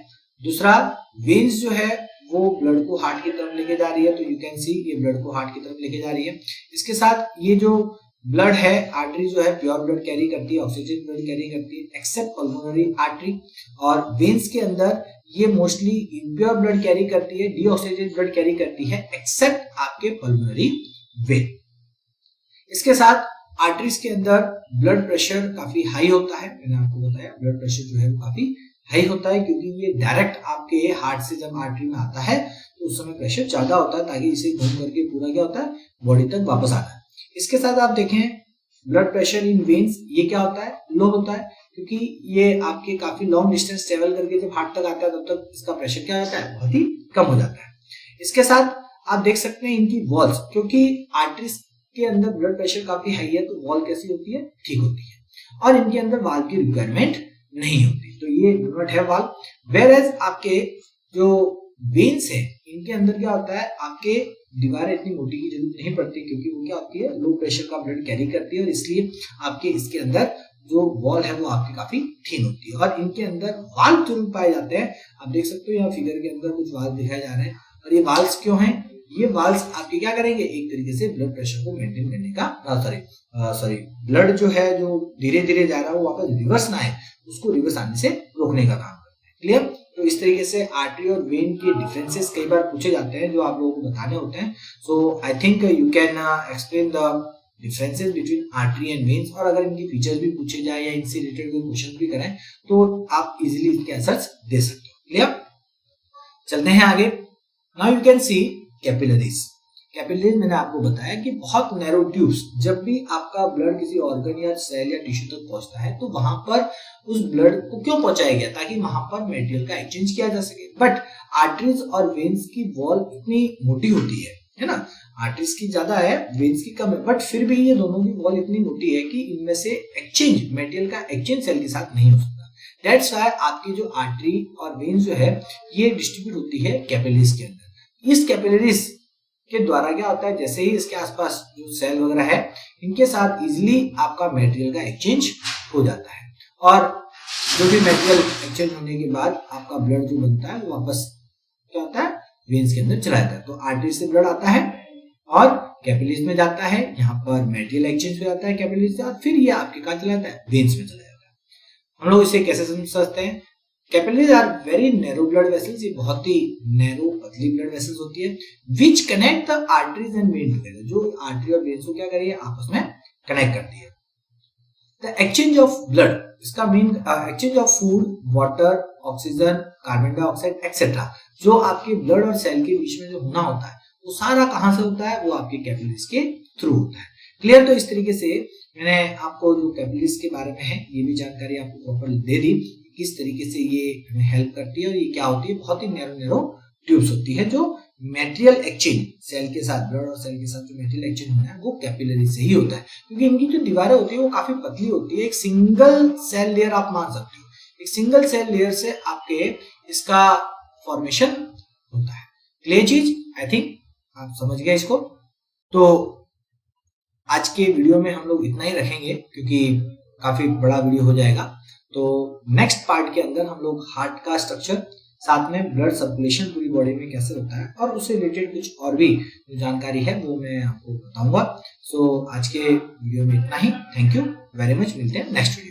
दूसरा, वेन्स जो है वो ब्लड को हार्ट की तरफ लेके जा रही है, तो यू कैन सी ये ब्लड को हार्ट की तरफ लेके जा रही है। इसके साथ ये जो ब्लड है, आर्टरी जो है प्योर ब्लड कैरी करती है, ऑक्सीजन ब्लड कैरी करती है, एक्सेप्ट पल्मोनरी आर्टरी। और वेन्स के अंदर ये मोस्टली इम्प्योर ब्लड कैरी करती है, डीऑक्सीजन ब्लड कैरी करती है, एक्सेप्ट आपके पल्मोनरी वेन। इसके साथ आर्टरीज के अंदर ब्लड प्रेशर काफी हाई होता है, मैंने आपको बताया ब्लड प्रेशर जो है वो काफी हाई होता है, क्योंकि ये डायरेक्ट आपके हार्ट से जब आर्टरी में आता है तो उस समय प्रेशर ज्यादा होता है, ताकि इसे घूम करके पूरा क्या होता है, बॉडी तक वापस आता है। इसके साथ आप देखें ब्लड प्रेशर इन वेन्स, ये क्या होता है, लो होता है, क्योंकि ये आपके काफी लॉन्ग डिस्टेंस ट्रेवल करके जब हार्ट तक आता है तब तक इसका प्रेशर क्या होता है, बहुत ही कम हो जाता है। इसके साथ आप देख सकते हैं इनकी वॉल्स, क्योंकि आर्टरीज के अंदर ब्लड प्रेशर काफी हाई है तो वॉल कैसी होती है, ठीक होती है, और इनके अंदर वाल्व की रिक्वायरमेंट नहीं होती, तो ये do not have valve. Whereas आपके जो वेन्स है इनके अंदर क्या होता है, आपके दीवारें इतनी मोटी की जरूरत नहीं पड़ती, क्योंकि वो क्या होती है, लो प्रेशर का ब्लड कैरी करती है, और इसलिए आपके इसके अंदर जो वॉल है वो आपकी काफी थिन होती है। और इनके अंदर वाल्व जरूर पाए जाते हैं, आप देख सकते हो यहाँ फिगर के अंदर कुछ वाल्व दिखाए जा रहे हैं। और ये वाल्व्स क्यों हैं, ये वाल्व्स आपके क्या करेंगे, एक तरीके से ब्लड प्रेशर को मेंटेन करने का ब्लड जो है जो धीरे धीरे जा रहा है वो वापस रिवर्स ना आए, उसको रिवर्स आने से रोकने का काम करते हैं। क्लियर? तो इस तरीके से आर्टरी और वेन के डिफरेंसेस कई बार पूछे जाते हैं जो आप लोगों को बताने होते हैं। So I think you can explain the differences between artery and veins, और अगर इनकी फीचर्स भी पूछे जाए या इनसे रिलेटेड कोई क्वेश्चन भी करें तो आप इजीली इसके आंसर्स दे सकते हो। क्लियर? चलते हैं आगे। Now you can C capillaries. Capillaries मैंने आपको बताया कि बहुत नैरो ट्यूब्स, जब भी आपका ब्लड किसी ऑर्गन या सेल या टिश्यू तक पहुंचता है तो वहां पर उस ब्लड को क्यों पहुंचाया गया, ताकि वहां पर मटेरियल का एक्सचेंज किया जा सके। बट आर्टरीज और वेन्स की वॉल इतनी मोटी होती है ना, आर्टरीज की ज्यादा है, वेन्स की कम है, बट फिर भी ये दोनों की वॉल इतनी मोटी है कि इनमें से एक्सचेंज, मटेरियल का एक्सचेंज सेल के साथ नहीं हो सकता। दैट्स व्हाई आपकी जो आर्टरी और वेन्स जो है ये डिस्ट्रीब्यूट होती है कैपिलरीज के अंदर। इस कैपिलरीज के द्वारा क्या होता है, जैसे ही इसके आसपास जो सेल वगैरह है इनके साथ इजीली आपका मटेरियल का एक्सचेंज हो जाता है, और जो भी मटेरियल एक्सचेंज होने के बाद आपका ब्लड जो बनता है वो वापस क्या होता है, वेन्स के अंदर चला जाता है। तो आर्टरी से ब्लड आता है और कैपिलरीज में जाता है, यहाँ पर मटेरियल एक्सचेंज हो जाता है कैपिलरीज से, और फिर ये आपके कहाँ चला जाता है, वेन्स में चला जाता है। हम लोग इसे कैसे समझ सकते हैं, capillaries are very narrow blood vessels, ये बहुत ही नैरो पतली ब्लड वेसल्स होती है, which connect the arteries and vein together, जो आर्टरी और वेन्स को क्या करिए, आपस में कनेक्ट करती है। द एक्सचेंज ऑफ ब्लड, इसका mean exchange of food, water, oxygen, carbon dioxide etcetera, जो आपके ब्लड और सेल के बीच में जो होना होता है वो सारा कहां से होता है, वो आपके कैपिलरीज के थ्रू होता है। क्लियर? तो इस तरीके से मैंने आपको जो कैपिलरीज के बारे में है ये भी जानकारी आपको प्रॉपर दे दी, किस तरीके से ये हमें हेल्प करती है, और ये क्या होती है, बहुत ही नैरो ट्यूब्स होती है जो मेटेरियल एक्सचेंज सेल के साथ, ब्लड और सेल के साथ जो मेटेरियल एक्सचेंज होना है वो कैपिलरी से ही होता है, क्योंकि इनकी जो दीवारें होती है वो काफी पतली होती है। एक सिंगल सेल लेयर आप मान सकते हो, एक सिंगल सेल लेयर से आपके इसका फॉर्मेशन होता है। क्लियर चीज, आई थिंक आप समझ गए इसको। तो आज के वीडियो में हम लोग इतना ही रखेंगे क्योंकि काफी बड़ा वीडियो हो जाएगा। तो नेक्स्ट पार्ट के अंदर हम लोग हार्ट का स्ट्रक्चर, साथ में ब्लड सर्कुलेशन पूरी बॉडी में कैसे होता है और उससे रिलेटेड कुछ और भी जो जानकारी है वो मैं आपको बताऊंगा। सो आज के वीडियो में इतना ही। थैंक यू वेरी मच, मिलते हैं नेक्स्ट वीडियो।